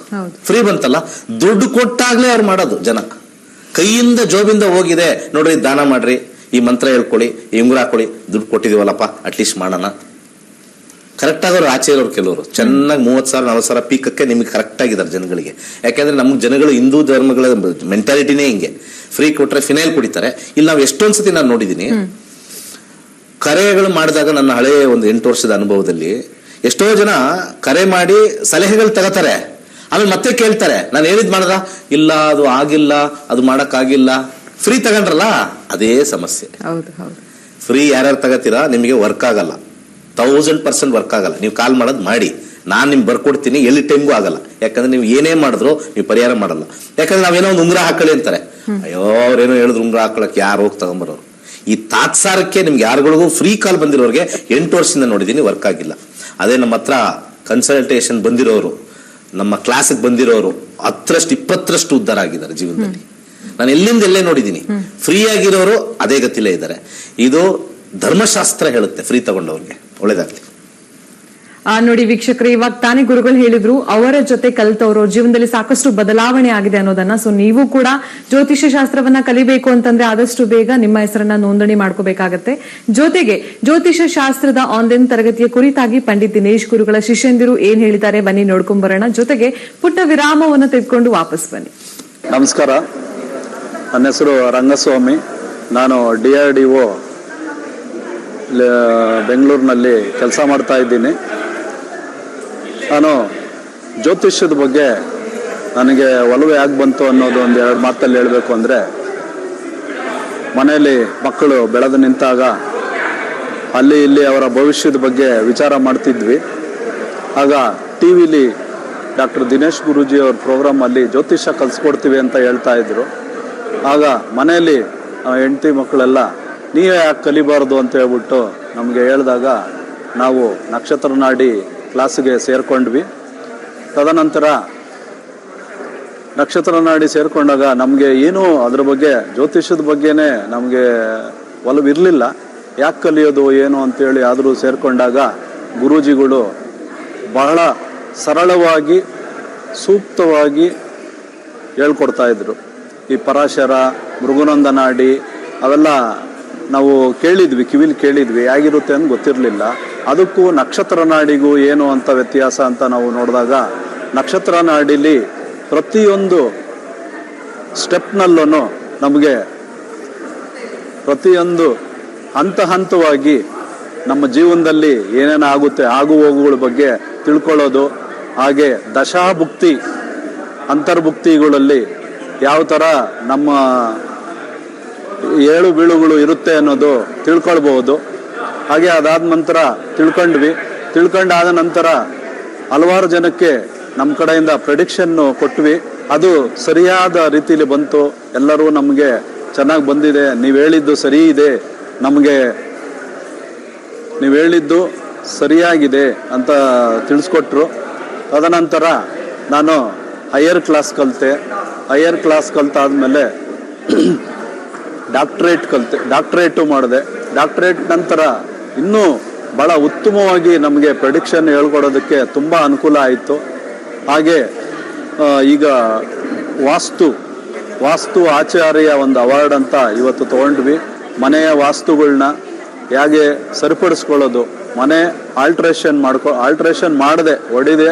ಫ್ರೀ ಬಂತಲ್ಲ, ದುಡ್ಡು ಕೊಟ್ಟಾಗ್ಲೇ ಅವ್ರು ಮಾಡೋದು. ಜನ ಕೈಯಿಂದ ಜೋಬಿಂದ ಹೋಗಿದೆ ನೋಡ್ರಿ, ದಾನ ಮಾಡ್ರಿ, ಈ ಮಂತ್ರ ಹೇಳ್ಕೊಳ್ಳಿ, ಈ ಉಂಗುರ ಹಾಕೊಳ್ಳಿ, ದುಡ್ಡು ಕೊಟ್ಟಿದೀವಲ್ಲಪ್ಪ ಅಟ್ಲೀಸ್ಟ್ ಮಾಡೋಣ. ಕರೆಕ್ಟ್ ಆಗೋರು ಆಚೆ ಇರೋರು ಕೆಲವರು ಚೆನ್ನಾಗಿ 30,000-40,000 ಪೀಕಕ್ಕೆ ನಿಮ್ಗೆ ಕರೆಕ್ಟ್ ಆಗಿದ್ದಾರೆ ಜನಗಳಿಗೆ. ಯಾಕಂದ್ರೆ ನಮ್ಗೆ ಜನಗಳು ಹಿಂದೂ ಧರ್ಮಗಳ ಮೆಂಟಾಲಿಟಿನೇ ಹಿಂಗೆ. ಫ್ರೀ ಕೊಟ್ರೆ ಫಿನೈಲ್ ಕುಡಿತಾರೆ. ಇಲ್ಲಿ ನಾವು ಎಷ್ಟೊಂದ್ ಸತಿ ನಾನು ನೋಡಿದೀನಿ, ಕರೆಗಳು ಮಾಡಿದಾಗ ನನ್ನ ಹಳೆಯ ಒಂದು 8 ವರ್ಷದ ಅನುಭವದಲ್ಲಿ ಎಷ್ಟೋ ಜನ ಕರೆ ಮಾಡಿ ಸಲಹೆಗಳು ತಗೋತಾರೆ. ಆಮೇಲೆ ಮತ್ತೆ ಕೇಳ್ತಾರೆ, ನಾನು ಹೇಳಿದ್ ಮಾಡ್ದ, ಇಲ್ಲ ಅದು ಆಗಿಲ್ಲ, ಅದು ಮಾಡಕ್ ಆಗಿಲ್ಲ. ಫ್ರೀ ತಗೊಂಡ್ರಲ್ಲ, ಅದೇ ಸಮಸ್ಯೆ. ಫ್ರೀ ಯಾರ್ಯಾರು ತಗೋತೀರಾ, ನಿಮಗೆ ವರ್ಕ್ ಆಗಲ್ಲ. 1000% ವರ್ಕ್ ಆಗಲ್ಲ. ನೀವು ಕಾಲ್ ಮಾಡೋದು ಮಾಡಿ, ನಾನು ನಿಮ್ಗೆ ಬರ್ಕೊಡ್ತೀನಿ, ಎಲ್ಲಿ ಟೈಮ್ಗೂ ಆಗಲ್ಲ. ಯಾಕಂದ್ರೆ ನೀವು ಏನೇ ಮಾಡಿದ್ರು ನೀವು ಪರಿಹಾರ ಮಾಡಲ್ಲ. ಯಾಕಂದ್ರೆ ನಾವೇನೋ ಒಂದು ಉಂಗುರ ಹಾಕೊಳ್ಳಿ ಅಂತಾರೆ. ಅಯ್ಯೋ ಅವ್ರೇನೋ ಹೇಳಿದ್ರು ಉಂಗುರ ಹಾಕೊಳಕ್ ಯಾರು ಹೋಗಿ ತಗೊಂಬರೋರು. ಈ ತಾತ್ಸಾರಕ್ಕೆ ನಿಮ್ಗೆ ಯಾರುಗಳಿಗೂ ಫ್ರೀ ಕಾಲ್ ಬಂದಿರೋರಿಗೆ 8 ವರ್ಷದಿಂದ ನೋಡಿದೀನಿ, ವರ್ಕ್ ಆಗಿಲ್ಲ. ಅದೇ ನಮ್ಮ ಹತ್ರ ಕನ್ಸಲ್ಟೇಷನ್ ಬಂದಿರೋರು, ನಮ್ಮ ಕ್ಲಾಸಿಗೆ ಬಂದಿರೋರು 10ರಷ್ಟು 20ರಷ್ಟು ಉದ್ಧಾರ ಆಗಿದ್ದಾರೆ ಜೀವನದಲ್ಲಿ. ನಾನು ಎಲ್ಲಿಂದ ಎಲ್ಲೇ ನೋಡಿದ್ದೀನಿ. ಫ್ರೀ ಆಗಿರೋರು ಅದೇ ಗತಿಲೇ ಇದ್ದಾರೆ. ಇದು ಧರ್ಮಶಾಸ್ತ್ರ ಹೇಳುತ್ತೆ ಫ್ರೀ ತಗೊಂಡವ್ರಿಗೆ. ಒಳ್ಳೇದಾಗ್ಲಿ. ನೋಡಿ ವೀಕ್ಷಕರೇ, ಇವಾಗ ತಾನೇ ಗುರುಗಳು ಹೇಳಿದ್ರು, ಅವರ ಜೊತೆ ಕಲಿತವರು ಜೀವನದಲ್ಲಿ ಸಾಕಷ್ಟು ಬದಲಾವಣೆ ಆಗಿದೆ ಅನ್ನೋದನ್ನ. ಸೊ ನೀವು ಕೂಡ ಜ್ಯೋತಿಷ್ಯ ಶಾಸ್ತ್ರವನ್ನ ಕಲಿಬೇಕು ಅಂತಂದ್ರೆ ಆದಷ್ಟು ಬೇಗ ನಿಮ್ಮ ಹೆಸರನ್ನ ನೋಂದಣಿ ಮಾಡ್ಕೋಬೇಕಾಗತ್ತೆ. ಜೊತೆಗೆ ಜ್ಯೋತಿಷ್ಯ ಶಾಸ್ತ್ರದ ಆನ್ಲೈನ್ ತರಗತಿಯ ಕುರಿತಾಗಿ ಪಂಡಿತ್ ದಿನೇಶ್ ಗುರುಗಳ ಶಿಷ್ಯಂದಿರು ಏನ್ ಹೇಳಿದ್ದಾರೆ ಬನ್ನಿ ನೋಡ್ಕೊಂಡ್ ಬರೋಣ. ಜೊತೆಗೆ ಪುಟ್ಟ ವಿರಾಮವನ್ನು ತೆಗೆದುಕೊಂಡು ವಾಪಸ್ ಬನ್ನಿ. ನಮಸ್ಕಾರ, ನನ್ನ ಹೆಸರು ರಂಗಸ್ವಾಮಿ. ನಾನು DRDO ಬೆಂಗಳೂರಿನಲ್ಲಿ ಕೆಲಸ ಮಾಡ್ತಾ ಇದ್ದೀನಿ. ನಾನು ಜ್ಯೋತಿಷ್ಯದ ಬಗ್ಗೆ ನನಗೆ ಒಲವು ಯಾಕೆ ಬಂತು ಅನ್ನೋದು ಒಂದು 2 ಮಾತಲ್ಲಿ ಹೇಳಬೇಕು ಅಂದರೆ, ಮನೆಯಲ್ಲಿ ಮಕ್ಕಳು ಬೆಳೆದು ನಿಂತಾಗ ಅಲ್ಲಿ ಇಲ್ಲಿ ಅವರ ಭವಿಷ್ಯದ ಬಗ್ಗೆ ವಿಚಾರ ಮಾಡ್ತಿದ್ವಿ. ಆಗ ಟಿ ವಿಲಿ ಡಾಕ್ಟರ್ ದಿನೇಶ್ ಗುರೂಜಿ ಅವ್ರ ಪ್ರೋಗ್ರಾಮಲ್ಲಿ ಜ್ಯೋತಿಷ್ಯ ಕಲಿಸ್ಕೊಡ್ತೀವಿ ಅಂತ ಹೇಳ್ತಾ ಇದ್ರು. ಆಗ ಮನೆಯಲ್ಲಿ ಹೆಂಡತಿ ಮಕ್ಕಳೆಲ್ಲ ನೀವೇ ಯಾಕೆ ಕಲಿಬಾರ್ದು ಅಂತ ಹೇಳ್ಬಿಟ್ಟು ನಮಗೆ ಹೇಳಿದಾಗ ನಾವು ನಕ್ಷತ್ರ ನಾಡಿ ಕ್ಲಾಸಿಗೆ ಸೇರಿಕೊಂಡ್ವಿ. ತದನಂತರ ನಕ್ಷತ್ರ ನಾಡಿ ಸೇರಿಕೊಂಡಾಗ ನಮಗೆ ಏನೂ ಅದ್ರ ಬಗ್ಗೆ ಜ್ಯೋತಿಷ್ಯದ ಬಗ್ಗೆನೇ ನಮಗೆ ಒಲವಿರಲಿಲ್ಲ. ಯಾಕೆ ಕಲಿಯೋದು ಏನು ಅಂತೇಳಿ ಆದರೂ ಸೇರಿಕೊಂಡಾಗ ಗುರೂಜಿಗಳು ಬಹಳ ಸರಳವಾಗಿ ಸೂಕ್ತವಾಗಿ ಹೇಳ್ಕೊಡ್ತಾಯಿದ್ರು. ಈ ಪರಾಶರ, ಮೃಗುನಂದ ನಾಡಿ ಅವೆಲ್ಲ ನಾವು ಕೇಳಿದ್ವಿ, ಕಿವಿಲಿ ಕೇಳಿದ್ವಿ, ಹೇಗಿರುತ್ತೆ ಅಂತ ಗೊತ್ತಿರಲಿಲ್ಲ. ಅದಕ್ಕೂ ನಕ್ಷತ್ರ ನಾಡಿಗೂ ಏನು ಅಂತ ವ್ಯತ್ಯಾಸ ಅಂತ ನಾವು ನೋಡಿದಾಗ, ನಕ್ಷತ್ರ ನಾಡಿಲಿ ಪ್ರತಿಯೊಂದು ಸ್ಟೆಪ್ನಲ್ಲೂ ನಮಗೆ ಪ್ರತಿಯೊಂದು ಹಂತವಾಗಿ ನಮ್ಮ ಜೀವನದಲ್ಲಿ ಏನೇನು ಆಗುತ್ತೆ, ಆಗು ಹೋಗುಗಳ ಬಗ್ಗೆ ತಿಳ್ಕೊಳ್ಳೋದು. ಹಾಗೆ ದಶಾಭುಕ್ತಿ ಅಂತರ್ಭುಕ್ತಿಗಳಲ್ಲಿ ಯಾವ ಥರ ನಮ್ಮ ಏಳು ಬೀಳುಗಳು ಇರುತ್ತೆ ಅನ್ನೋದು ತಿಳ್ಕೊಳ್ಬಹುದು. ಹಾಗೆ ಅದಾದ ನಂತರ ತಿಳ್ಕೊಂಡಾದ ನಂತರ ಹಲವಾರು ಜನಕ್ಕೆ ನಮ್ಮ ಕಡೆಯಿಂದ ಪ್ರೆಡಿಕ್ಷನ್ನು ಕೊಟ್ವಿ. ಅದು ಸರಿಯಾದ ರೀತಿಯಲ್ಲಿ ಬಂತು. ಎಲ್ಲರೂ ನಮಗೆ ಚೆನ್ನಾಗಿ ಬಂದಿದೆ, ನೀವು ಹೇಳಿದ್ದು ಸರಿ ಇದೆ, ನಮಗೆ ನೀವು ಹೇಳಿದ್ದು ಸರಿಯಾಗಿದೆ ಅಂತ ತಿಳಿಸ್ಕೊಟ್ರು. ತದನಂತರ ನಾನು ಹೈಯರ್ ಕ್ಲಾಸ್ ಕಲಿತೆ. ಹೈಯರ್ ಕ್ಲಾಸ್ ಕಲಿತಾದ್ಮೇಲೆ ಡಾಕ್ಟ್ರೇಟು ಮಾಡಿದೆ. ಡಾಕ್ಟ್ರೇಟ್ ನಂತರ ಇನ್ನೂ ಭಾಳ ಉತ್ತಮವಾಗಿ ನಮಗೆ ಪ್ರೆಡಿಕ್ಷನ್ ಹೇಳ್ಕೊಡೋದಕ್ಕೆ ತುಂಬ ಅನುಕೂಲ ಆಯಿತು. ಹಾಗೆ ಈಗ ವಾಸ್ತು ಆಚಾರ್ಯ ಒಂದು ಅವಾರ್ಡ್ ಅಂತ ಇವತ್ತು ತಗೊಂಡ್ವಿ. ಮನೆಯ ವಾಸ್ತುಗಳನ್ನ ಹೇಗೆ ಸರಿಪಡಿಸ್ಕೊಳ್ಳೋದು, ಮನೆ ಆಲ್ಟ್ರೇಷನ್ ಮಾಡದೆ ಹೊಡಿದೆ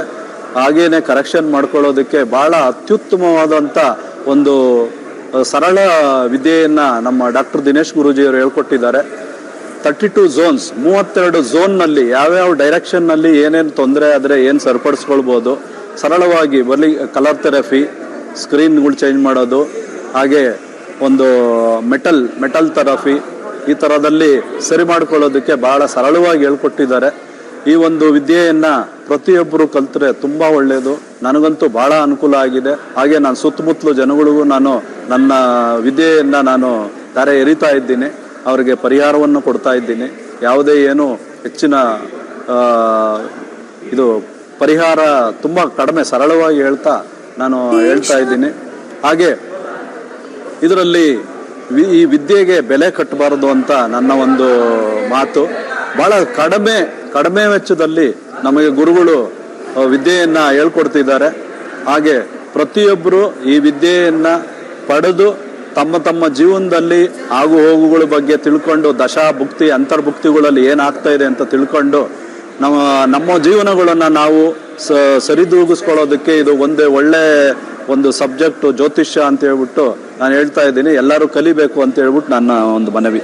ಹಾಗೇನೆ ಕರೆಕ್ಷನ್ ಮಾಡ್ಕೊಳ್ಳೋದಕ್ಕೆ ಬಹಳ ಅತ್ಯುತ್ತಮವಾದಂಥ ಒಂದು ಸರಳ ವಿದ್ಯೆಯನ್ನು ನಮ್ಮ ಡಾಕ್ಟರ್ ದಿನೇಶ್ ಗುರೂಜಿಯವರು ಹೇಳ್ಕೊಟ್ಟಿದ್ದಾರೆ. 32 ಝೋನ್ಸ್, 32 ಝೋನ್ನಲ್ಲಿ ಯಾವ್ಯಾವ ಡೈರೆಕ್ಷನ್ನಲ್ಲಿ ಏನೇನು ತೊಂದರೆ ಆದರೆ ಏನು ಸರಿಪಡಿಸ್ಕೊಳ್ಬೋದು, ಸರಳವಾಗಿ ಬರಲಿ ಕಲರ್ ಥೆರಪಿ, ಸ್ಕ್ರೀನ್ಗಳು ಚೇಂಜ್ ಮಾಡೋದು, ಹಾಗೆ ಒಂದು ಮೆಟಲ್ ಥೆರಪಿ, ಈ ಥರದಲ್ಲಿ ಸರಿ ಮಾಡ್ಕೊಳ್ಳೋದಕ್ಕೆ ಬಹಳ ಸರಳವಾಗಿ ಹೇಳ್ಕೊಟ್ಟಿದ್ದಾರೆ. ಈ ಒಂದು ವಿದ್ಯೆಯನ್ನು ಪ್ರತಿಯೊಬ್ಬರು ಕಲ್ತ್ರೆ ತುಂಬ ಒಳ್ಳೆಯದು. ನನಗಂತೂ ಬಹಳ ಅನುಕೂಲ ಆಗಿದೆ. ಹಾಗೆ ನಾನು ಸುತ್ತಮುತ್ತಲು ಜನಗಳಿಗೂ ನಾನು ನನ್ನ ವಿದ್ಯೆಯನ್ನು ನಾನು ದಾರೆ ಎರಿತಾ ಇದ್ದೀನಿ, ಅವರಿಗೆ ಪರಿಹಾರವನ್ನು ಕೊಡ್ತಾ ಇದ್ದೀನಿ. ಯಾವುದೇ ಏನು ಹೆಚ್ಚಿನ ಇದು ಪರಿಹಾರ ತುಂಬ ಕಡಿಮೆ, ಸರಳವಾಗಿ ನಾನು ಹೇಳ್ತಾ ಇದ್ದೀನಿ. ಹಾಗೆ ಇದರಲ್ಲಿ ಈ ವಿದ್ಯೆಗೆ ಬೆಲೆ ಕಟ್ಟಬಾರದು ಅಂತ ನನ್ನ ಒಂದು ಮಾತು. ಬಹಳ ಕಡಿಮೆ ವೆಚ್ಚದಲ್ಲಿ ನಮಗೆ ಗುರುಗಳು ವಿದ್ಯೆಯನ್ನು ಹೇಳ್ಕೊಡ್ತಿದ್ದಾರೆ. ಹಾಗೆ ಪ್ರತಿಯೊಬ್ಬರು ಈ ವಿದ್ಯೆಯನ್ನು ಪಡೆದು ತಮ್ಮ ಜೀವನದಲ್ಲಿ ಆಗು ಹೋಗುಗಳ ಬಗ್ಗೆ ತಿಳ್ಕೊಂಡು, ದಶಾಭುಕ್ತಿ ಅಂತರ್ಭುಕ್ತಿಗಳಲ್ಲಿ ಏನಾಗ್ತಾ ಇದೆ ಅಂತ ತಿಳ್ಕೊಂಡು ನಮ್ಮ ಜೀವನಗಳನ್ನು ನಾವು ಸರಿದೂಗಿಸ್ಕೊಳ್ಳೋದಕ್ಕೆ ಇದು ಒಳ್ಳೆ ಒಂದು ಸಬ್ಜೆಕ್ಟ್ ಜ್ಯೋತಿಷ್ಯ ಅಂತ ಹೇಳ್ಬಿಟ್ಟು ನಾನು ಹೇಳ್ತಾ ಇದ್ದೀನಿ. ಎಲ್ಲರೂ ಕಲಿಬೇಕು ಅಂತ ಹೇಳ್ಬಿಟ್ಟು ನನ್ನ ಒಂದು ಮನವಿ.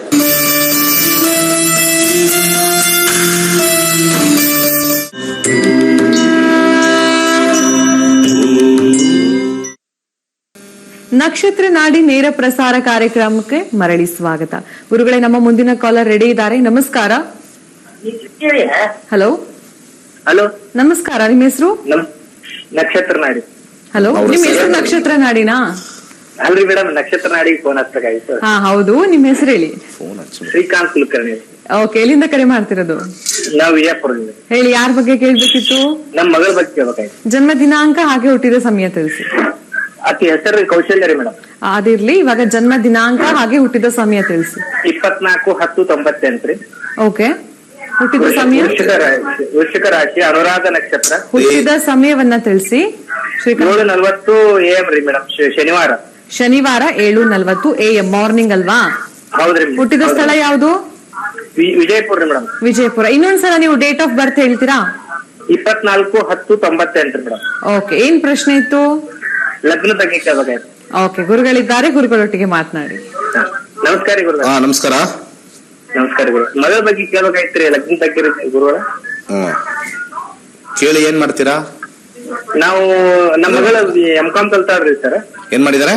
ನಕ್ಷತ್ರ ನಾಡಿ ನೇರ ಪ್ರಸಾರ ಕಾರ್ಯಕ್ರಮಕ್ಕೆ ಮರಳಿ ಸ್ವಾಗತ. ಗುರುಗಳೇ, ನಮ್ಮ ಮುಂದಿನ ಕಾಲರ್ ರೆಡಿ ಇದ್ದಾರೆ. ನಮಸ್ಕಾರ. ಹಲೋ ಹಲೋ, ನಮಸ್ಕಾರ. ನಿಮ್ಮ ಹೆಸರು? ನಕ್ಷತ್ರ ನಾಡಿ. ಹಲೋ, ನಿಮ್ಮ ಹೆಸರು ನಕ್ಷತ್ರ ನಾಡಿನಾ? ಅಲ್ರಿ ಮೇಡಮ್, ನಕ್ಷತ್ರ ನಾಡಿಗೆ ಫೋನ್ ಹಚ್ಚಬೇಕಾಗಿತ್ತು. ಹಾ ಹೌದು, ನಿಮ್ಮ ಹೆಸರು ಹೇಳಿ. ಶ್ರೀಕಾಂತ್ ಕುಲಕರ್ಣಿ. ಓಕೆ, ಎಲ್ಲಿಂದ ಕರೆ ಮಾಡ್ತಿರೋದು? ನಾವು ವಿಜಯಪುರದಿಂದ. ಹೇಳಿ, ಯಾರ ಬಗ್ಗೆ ಕೇಳ್ಬೇಕಿತ್ತು? ನಮ್ ಮಗಳ ಬಗ್ಗೆ ಕೇಳ್ಬೇಕಾಯ್ತು. ಜನ್ಮ ದಿನಾಂಕ ಹಾಗೆ ಹುಟ್ಟಿದ ಸಮಯ ತಿಳಿಸಿ. ಆಕಿ ಹೆಸರು ಕೌಶಲ್ಯ ರೀ ಮೇಡಮ್. ಅದಿರ್ಲಿ, ಇವಾಗ ಜನ್ಮ ದಿನಾಂಕ ಹಾಗೆ ಹುಟ್ಟಿದ ಸಮಯ ತಿಳಿಸಿ. 24/10/98 ರೀ. ಓಕೆ, ಹುಟ್ಟಿದ ಸಮಯ? ವೃಶ್ಚಿಕ ರಾಶಿ, ಅನುರಾಧ ನಕ್ಷತ್ರ. ಹುಟ್ಟಿದ ಸಮಯವನ್ನ ತಿಳಿಸಿ. 7:40 AM ರೀ ಮೇಡಮ್, ಶನಿವಾರ. 7:40 AM ಮಾರ್ನಿಂಗ್ ಅಲ್ವಾ? ಹೌದ್ರಿ. ಹುಟ್ಟಿದ ಸ್ಥಳ ಯಾವುದು? ವಿಜಯಪುರ ರೀ ಮೇಡಮ್. ವಿಜಯಪುರ. ಇನ್ನೊಂದ್ಸಲ ನೀವು ಡೇಟ್ ಆಫ್ ಬರ್ತ್ ಹೇಳ್ತೀರಾ? 24/10/98 ಮೇಡಮ್. ಓಕೆ, ಏನ್ ಪ್ರಶ್ನೆ ಇತ್ತು? ಲಗ್ನ ಬಗ್ಗೆ ಕೇಳ್ಬೇಕಾಯ್ತು. ಓಕೆ, ಗುರುಗಳಿದ್ದಾರೆ, ಗುರುಗಳೊಟ್ಟಿಗೆ ಮಾತನಾಡಿ. ನಮಸ್ಕಾರ ಗುರು. ನಮಸ್ಕಾರ. ನಮಸ್ಕಾರ ಗುರು. ಮಗಳ ಬಗ್ಗೆ ಕೇಳ್ಬೇಕಾಯ್ತ್ರಿ, ಲಗ್ನ ಬಗ್ಗೆ ಗುರುಗಳ. ಕೇಳಿ, ಏನ್ ಮಾಡ್ತೀರಾ? ನಾವು ನಮ್ಮ ಮಗಳ M.Com ಕಲ್ತಾಳ್ರಿ ಸರ್. ಏನ್ ಮಾಡಿದಾರೆ?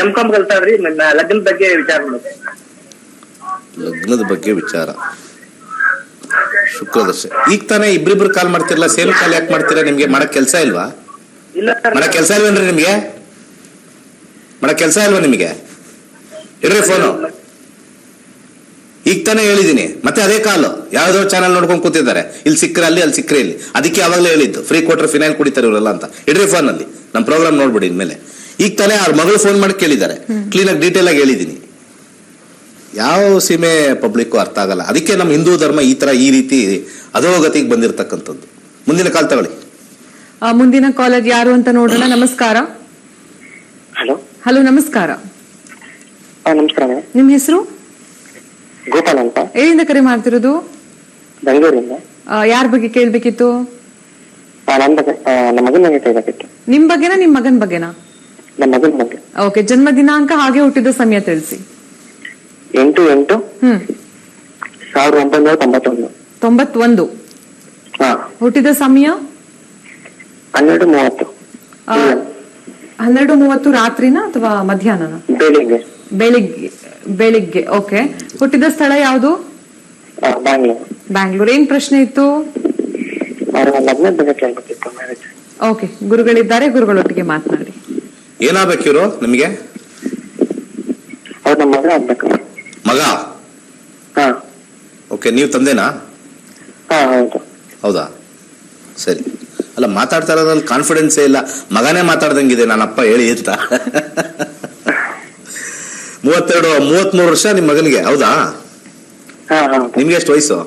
M.Com ಕಲ್ತಾಳ್ರಿ. ಲಗ್ನದ ಬಗ್ಗೆ ವಿಚಾರ ಮಾಡಿ. ಲಗ್ನದ ಬಗ್ಗೆ ವಿಚಾರ ಶುಕ್ರದಶೆ. ಈಗ ತಾನೇ ಇಬ್ರಿಬ್ರು ಕಾಲ್ ಮಾಡ್ತಿರಲ್ಲ, ಸೇಮ್ ಕಾಲ್ ಯಾಕೆ ಮಾಡ್ತೀರಾ? ನಿಮ್ಗೆ ಮಾಡಕ್ ಕೆಲ್ಸ ಇಲ್ವಾ? ಇಲ್ಲ ಮಾಡಕ್ ಕೆಲ್ಸ ಇಲ್ವೇನ್ರಿ ನಿಮ್ಗೆ? ಮಾಡಕ್ ಕೆಲ್ಸ ಇಲ್ವಾ ನಿಮಗೆ? ಇಡ್ರಿ ಫೋನು. ಈಗ ತಾನೇ ಹೇಳಿದೀನಿ, ಮತ್ತೆ ಅದೇ ಕಾಲು ಯಾವ್ದೋ ಚಾನಲ್ ನೋಡ್ಕೊಂಡು ಕೂತಿದ್ದಾರೆ. ಇಲ್ಲಿ ಸಿಕ್ಕರೆ ಅಲ್ಲಿ, ಅಲ್ಲಿ ಸಿಕ್ಕರೆ ಇಲ್ಲಿ. ಅದಕ್ಕೆ ಅವಾಗಲೇ ಹೇಳಿದ್ದು, ಫ್ರೀ ಕೊಟ್ರೆ ಫಿನೈಲ್ ಕುಡಿತಾರೆ ಇವರೆಲ್ಲ ಅಂತ. ಇಡ್ರಿ ಫೋನ್ ಅಲ್ಲಿ, ನಮ್ಮ ಪ್ರೋಗ್ರಾಮ್ ನೋಡ್ಬಿಡಿ ಇನ್ಮೇಲೆ. ಈಗ ತಾನೇ ಅವ್ರ ಮಗಳು ಫೋನ್ ಮಾಡಿ ಕೇಳಿದ್ದಾರೆ, ಕ್ಲೀನ್ ಆಗಿ ಡೀಟೇಲ್ ಆಗಿ ಹೇಳಿದೀನಿ. ಯಾವ ಸೀಮೆ ಪಬ್ಲಿಕ್ ಅರ್ಥ ಆಗಲ್ಲ. ಅದಕ್ಕೆ ನಮ್ಮ ಹಿಂದೂ ಧರ್ಮ ಈ ರೀತಿ ಅಧೋಗತಿಗೆ ಬಂದಿರತಕ್ಕಂಥದ್ದು. ಮುಂದಿನ ಕಾಲ್ ತಗೊಳ್ಳಿ. ಮುಂದಿನ ಕಾಲರ್ ಯಾರು ಅಂತ ನೋಡೋಣ. ನಮಸ್ಕಾರ. ಹಲೋ. ಹಲೋ, ನಮಸ್ಕಾರ. ನಮಸ್ಕಾರ. ನಿಮ್ ಹೆಸರು? ಗೋಪಾಲ್ ಅಂತ. ಎಲ್ಲಿಂದ ಕರೆ ಮಾಡ್ತಿರೋದು? ಬೆಂಗಳೂರಿಂದ. ಯಾರ ಬಗ್ಗೆ ಕೇಳ್ಬೇಕಿತ್ತು? ನಮ್ಮ ಮಗನ ಬಗ್ಗೆ ಕೇಳಬೇಕಿತ್ತು. ನಿಮ್ ಬಗ್ಗೆನಾ, ನಿಮ್ ಮಗನ್ ಬಗ್ಗೆನಾ? ನಮ್ಮ ಮಗನ ಬಗ್ಗೆ. ಓಕೆ, ಜನ್ಮ ದಿನಾಂಕ ಹಾಗೆ ಹುಟ್ಟಿದ ಸಮಯ ತಿಳಿಸಿ. 8/8/1991. 91. ಹುಟ್ಟಿದ ಸಮಯ? 12:30. 12:30 ರಾತ್ರಿನಾ ಅಥವಾ ಮಧ್ಯಾಹ್ನನ? ಬೆಳಿಗ್ಗೆ. ಓಕೆ, ಹುಟ್ಟಿದ ಸ್ಥಳ ಯಾವುದು? ಬ್ಯಾಂಗ್ಳೂರ್. ಏನ್ ಪ್ರಶ್ನೆ ಇತ್ತು? ಲಗ್ನದ ಬಗ್ಗೆ ಕೇಳಬೇಕಿತ್ತು. ಓಕೆ, ಗುರುಗಳಿದ್ದಾರೆ, ಗುರುಗಳೊಟ್ಟಿಗೆ ಮಾತನಾಡಿ. ಏನಾಗ್ಬೇಕು ಇವರು ನಿಮಗೆ? ಅವ್ರು ನಮ್ಮ ಮಗ ಆಗ್ಬೇಕು. ಮಗ? ಓಕೆ, ನೀವು ತಂದೆನಾ? ಹೌದು. ಹೌದಾ, ಸರಿ. ಅಲ್ಲ, ಮಾತಾಡ್ತಾ ಇರೋದ್ರಲ್ಲಿ ಕಾನ್ಫಿಡೆನ್ಸೇ ಇಲ್ಲ. ಮಗನೇ ಮಾತಾಡ್ದಂಗಿದೆ, ನಾನಪ್ಪ ಹೇಳಿ ಅಂತ. 33 ವರ್ಷ ನಿಮ್ ಮಗನಿಗೆ? ಹೌದಾ. ನಿಮ್ಗೆ ಎಷ್ಟು ವಯಸ್ಸು?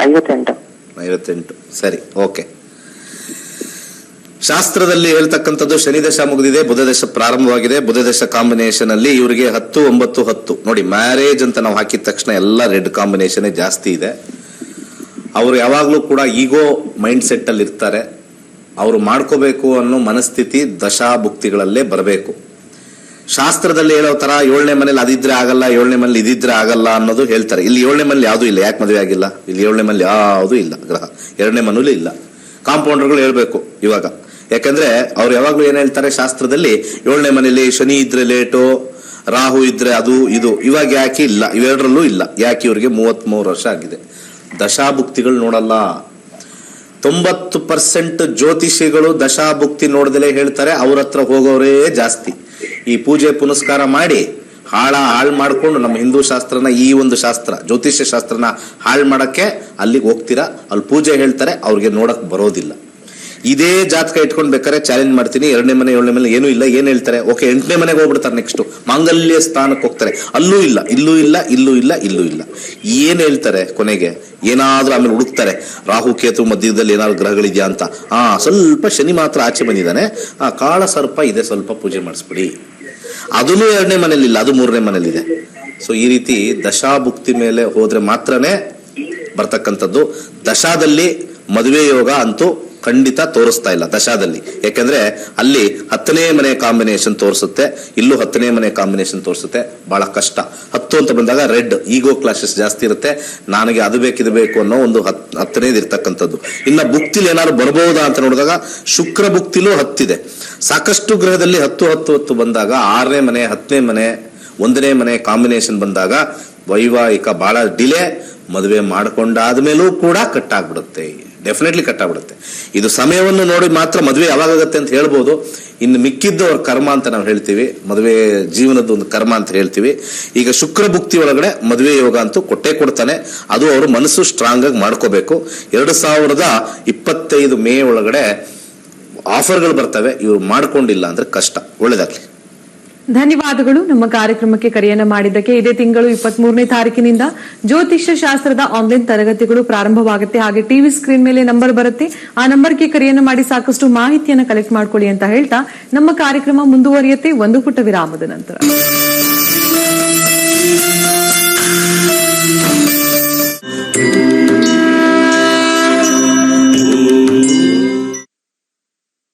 58. 58. ಸರಿ, ಓಕೆ. ಶಾಸ್ತ್ರದಲ್ಲಿ ಹೇಳ್ತಕ್ಕಂಥದ್ದು ಶನಿ ದಶ ಮುಗಿದಿದೆ, ಬುಧ ದಶ ಪ್ರಾರಂಭವಾಗಿದೆ. ಬುಧ ದಶ ಕಾಂಬಿನೇಷನ್ ಅಲ್ಲಿ ಇವರಿಗೆ 10, 9, 10 ನೋಡಿ, ಮ್ಯಾರೇಜ್ ಅಂತ ನಾವು ಹಾಕಿದ ತಕ್ಷಣ ಎಲ್ಲ ರೆಡ್ ಕಾಂಬಿನೇಷನ್ ಜಾಸ್ತಿ ಇದೆ. ಅವರು ಯಾವಾಗ್ಲೂ ಕೂಡ ಈಗೋ ಮೈಂಡ್ ಸೆಟ್ ಅಲ್ಲಿ ಇರ್ತಾರೆ. ಅವರು ಮಾಡ್ಕೋಬೇಕು ಅನ್ನೋ ಮನಸ್ಥಿತಿ ದಶಾಭುಕ್ತಿಗಳಲ್ಲೇ ಬರಬೇಕು. ಶಾಸ್ತ್ರದಲ್ಲಿ ಹೇಳೋ ತರ 7ನೇ ಮನೇಲಿ ಅದಿದ್ರೆ ಆಗಲ್ಲ, 7ನೇ ಮನೇಲಿ ಇದಿದ್ರೆ ಆಗಲ್ಲ ಅನ್ನೋದು ಹೇಳ್ತಾರೆ. ಇಲ್ಲಿ 7ನೇ ಮನೇಲಿ ಯಾವ್ದು ಇಲ್ಲ. ಯಾಕೆ ಮದುವೆ ಆಗಿಲ್ಲ? ಇಲ್ಲಿ 7ನೇ ಮನೇಲಿ ಯಾವುದು ಇಲ್ಲ ಗ್ರಹ. 2ನೇ ಮನೇಲಿ ಇಲ್ಲ. ಕಾಂಪೌಂಡರ್ಗಳು ಹೇಳ್ಬೇಕು ಇವಾಗ. ಯಾಕಂದ್ರೆ ಅವ್ರು ಯಾವಾಗ್ಲೂ ಏನ್ ಹೇಳ್ತಾರೆ ಶಾಸ್ತ್ರದಲ್ಲಿ, 7ನೇ ಮನೇಲಿ ಶನಿ ಇದ್ರೆ ಲೇಟು, ರಾಹು ಇದ್ರೆ ಅದು ಇದು. ಇವಾಗ ಯಾಕೆ ಇಲ್ಲ? ಇವೆರಡರಲ್ಲೂ ಇಲ್ಲ. ಯಾಕೆ? ಇವ್ರಿಗೆ 33 ವರ್ಷ ಆಗಿದೆ. ದಶಾಭುಕ್ತಿಗಳು ನೋಡಲ್ಲ. 90% ಜ್ಯೋತಿಷಿಗಳು ದಶಾಭುಕ್ತಿ ನೋಡ್ದಲೇ ಹೇಳ್ತಾರೆ. ಅವ್ರ ಹತ್ರ ಹೋಗೋರೇ ಜಾಸ್ತಿ. ಈ ಪೂಜೆ ಪುನಸ್ಕಾರ ಮಾಡಿ ಹಾಳು ಮಾಡ್ಕೊಂಡು ನಮ್ಮ ಹಿಂದೂ ಶಾಸ್ತ್ರನ, ಈ ಒಂದು ಶಾಸ್ತ್ರ ಜ್ಯೋತಿಷ್ಯ ಶಾಸ್ತ್ರನ ಹಾಳು ಮಾಡಕ್ಕೆ ಅಲ್ಲಿಗೆ ಹೋಗ್ತೀರಾ. ಅಲ್ಲಿ ಪೂಜೆ ಹೇಳ್ತಾರೆ, ಅವ್ರಿಗೆ ನೋಡಕ್ ಬರೋದಿಲ್ಲ. ಇದೇ ಜಾತಕ ಇಟ್ಕೊಂಡ್ ಬೇಕಾದ್ರೆ ಚಾಲೆಂಜ್ ಮಾಡ್ತೀನಿ. 2ನೇ ಮನೆ 7ನೇ ಮನೆ ಏನೂ ಇಲ್ಲ. ಏನ್ ಹೇಳ್ತಾರೆ? ಓಕೆ 8ನೇ ಮನೆಗೆ ಹೋಗ್ಬಿಡ್ತಾರೆ. ನೆಕ್ಸ್ಟ್ ಮಾಂಗಲ್ಯ ಸ್ಥಾನಕ್ಕೆ ಹೋಗ್ತಾರೆ. ಅಲ್ಲೂ ಇಲ್ಲ, ಇಲ್ಲೂ ಇಲ್ಲ, ಇಲ್ಲೂ ಇಲ್ಲ, ಇಲ್ಲೂ ಇಲ್ಲ. ಏನ್ ಹೇಳ್ತಾರೆ ಕೊನೆಗೆ? ಏನಾದ್ರೂ ಆಮೇಲೆ ಹುಡುಕ್ತಾರೆ, ರಾಹು ಕೇತು ಮಧ್ಯದಲ್ಲಿ ಏನಾದ್ರು ಗ್ರಹಗಳಿದ್ಯಾ ಅಂತ. ಸ್ವಲ್ಪ ಶನಿ ಮಾತ್ರ ಆಚೆ ಬಂದಿದ್ದಾನೆ, ಕಾಳ ಸರ್ಪ ಇದೆ, ಸ್ವಲ್ಪ ಪೂಜೆ ಮಾಡಿಸ್ಬಿಡಿ. ಅದನ್ನು 2ನೇ ಮನೇಲಿ ಇಲ್ಲ, ಅದು 3ನೇ ಮನೇಲಿದೆ. ಸೊ ಈ ರೀತಿ ದಶಾಭುಕ್ತಿ ಮೇಲೆ ಹೋದ್ರೆ ಮಾತ್ರನೇ ಬರ್ತಕ್ಕಂಥದ್ದು. ದಶಾದಲ್ಲಿ ಮದುವೆ ಯೋಗ ಅಂತೂ ಖಂಡಿತ ತೋರಿಸ್ತಾ ಇಲ್ಲ ದಶಾದಲ್ಲಿ. ಯಾಕೆಂದ್ರೆ ಅಲ್ಲಿ 10ನೇ ಮನೆ ಕಾಂಬಿನೇಷನ್ ತೋರಿಸುತ್ತೆ, ಇಲ್ಲೂ 10ನೇ ಮನೆ ಕಾಂಬಿನೇಷನ್ ತೋರಿಸುತ್ತೆ. ಬಹಳ ಕಷ್ಟ. 10 ಅಂತ ಬಂದಾಗ ರೆಡ್ ಈಗೋ ಕ್ಲಾಶಸ್ ಜಾಸ್ತಿ ಇರುತ್ತೆ. ನನಗೆ ಅದು ಬೇಕಿದು ಬೇಕು ಅನ್ನೋ ಒಂದು 10ನೇದು ಇರ್ತಕ್ಕಂಥದ್ದು. ಇನ್ನ ಭುಕ್ತಿಲಿ ಏನಾದ್ರು ಬರ್ಬಹುದಾ ಅಂತ ನೋಡಿದಾಗ ಶುಕ್ರ ಭುಕ್ತಿಲೂ 10 ಇದೆ. ಸಾಕಷ್ಟು ಗ್ರಹದಲ್ಲಿ 10, 10, 10 ಬಂದಾಗ 6ನೇ ಮನೆ 10ನೇ ಮನೆ 1ನೇ ಮನೆ ಕಾಂಬಿನೇಷನ್ ಬಂದಾಗ ವೈವಾಹಿಕ ಬಹಳ ಡಿಲೇ. ಮದುವೆ ಮಾಡ್ಕೊಂಡಾದ್ಮೇಲೂ ಕೂಡ ಕಟ್ಟಾಗ್ಬಿಡುತ್ತೆ. ಡೆಫಿನೆಟ್ಲಿ ಕಟ್ಟಾಗ್ಬಿಡುತ್ತೆ. ಇದು ಸಮಯವನ್ನು ನೋಡಿ ಮಾತ್ರ ಮದುವೆ ಯಾವಾಗತ್ತೆ ಅಂತ ಹೇಳ್ಬೋದು. ಇನ್ನು ಮಿಕ್ಕಿದ್ದು ಅವ್ರ ಕರ್ಮ ಅಂತ ನಾವು ಹೇಳ್ತೀವಿ. ಮದುವೆ ಜೀವನದ ಒಂದು ಕರ್ಮ ಅಂತ ಹೇಳ್ತೀವಿ. ಈಗ ಶುಕ್ರ ಭುಕ್ತಿ ಒಳಗಡೆ ಮದುವೆ ಯೋಗ ಅಂತೂ ಕೊಟ್ಟೇ ಕೊಡ್ತಾನೆ. ಅದು ಅವರು ಮನಸ್ಸು ಸ್ಟ್ರಾಂಗ್ ಆಗಿ ಮಾಡ್ಕೋಬೇಕು. 2025 ಮೇ ಒಳಗಡೆ ಆಫರ್ಗಳು ಬರ್ತವೆ. ಇವ್ರು ಮಾಡ್ಕೊಂಡಿಲ್ಲ ಅಂದ್ರೆ ಕಷ್ಟ. ಒಳ್ಳೇದಾಗ್ಲಿ. ಧನ್ಯವಾದಗಳು. ನಮ್ಮ ಕಾರ್ಯಕ್ರಮಕ್ಕೆ ಕರೆಯನ್ನ ಮಾಡಿದ್ದಕ್ಕೆ. ಇದೇ ತಿಂಗಳು 23ನೇ ತಾರೀಕಿನಿಂದ ಜ್ಯೋತಿಷ್ಯ ಶಾಸ್ತ್ರದ ಆನ್ಲೈನ್ ತರಗತಿಗಳು ಪ್ರಾರಂಭವಾಗುತ್ತೆ. ಹಾಗೆ ಟಿವಿ ಸ್ಕ್ರೀನ್ ಮೇಲೆ ನಂಬರ್ ಬರುತ್ತೆ. ಆ ನಂಬರ್ಗೆ ಕರೆಯನ್ನ ಮಾಡಿ ಸಾಕಷ್ಟು ಮಾಹಿತಿಯನ್ನ ಕಲೆಕ್ಟ್ ಮಾಡ್ಕೊಳ್ಳಿ ಅಂತ ಹೇಳ್ತಾ ನಮ್ಮ ಕಾರ್ಯಕ್ರಮ ಮುಂದುವರಿಯುತ್ತೆ ಒಂದು ಪುಟ್ಟ ವಿರಾಮದ ನಂತರ.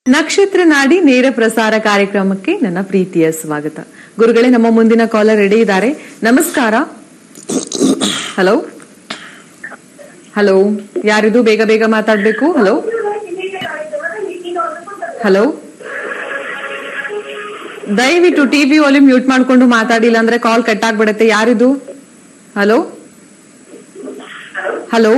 ನಕ್ಷತ್ರ ನಾಡಿ ನೇರ ಪ್ರಸಾರ ಕಾರ್ಯಕ್ರಮಕ್ಕೆ ನನ್ನ ಪ್ರೀತಿಯ ಸ್ವಾಗತ. ಗುರುಗಳೇ, ನಮ್ಮ ಮುಂದಿನ ಕಾಲರ್ ರೆಡಿ ಇದ್ದಾರೆ. ನಮಸ್ಕಾರ. ಹಲೋ ಹಲೋ, ಯಾರಿದು? ಬೇಗ ಬೇಗ ಮಾತಾಡ್ಬೇಕು. ಹಲೋ ಹಲೋ, ದಯವಿಟ್ಟು ಟಿವಿ ವಾಲ್ಯೂಮ್ ಮ್ಯೂಟ್ ಮಾಡ್ಕೊಂಡು ಮಾತಾಡಿಲ್ಲ ಅಂದ್ರೆ ಕಾಲ್ ಕಟ್ ಆಗ್ಬಿಡತ್ತೆ. ಯಾರಿದು? ಹಲೋ ಹಲೋ,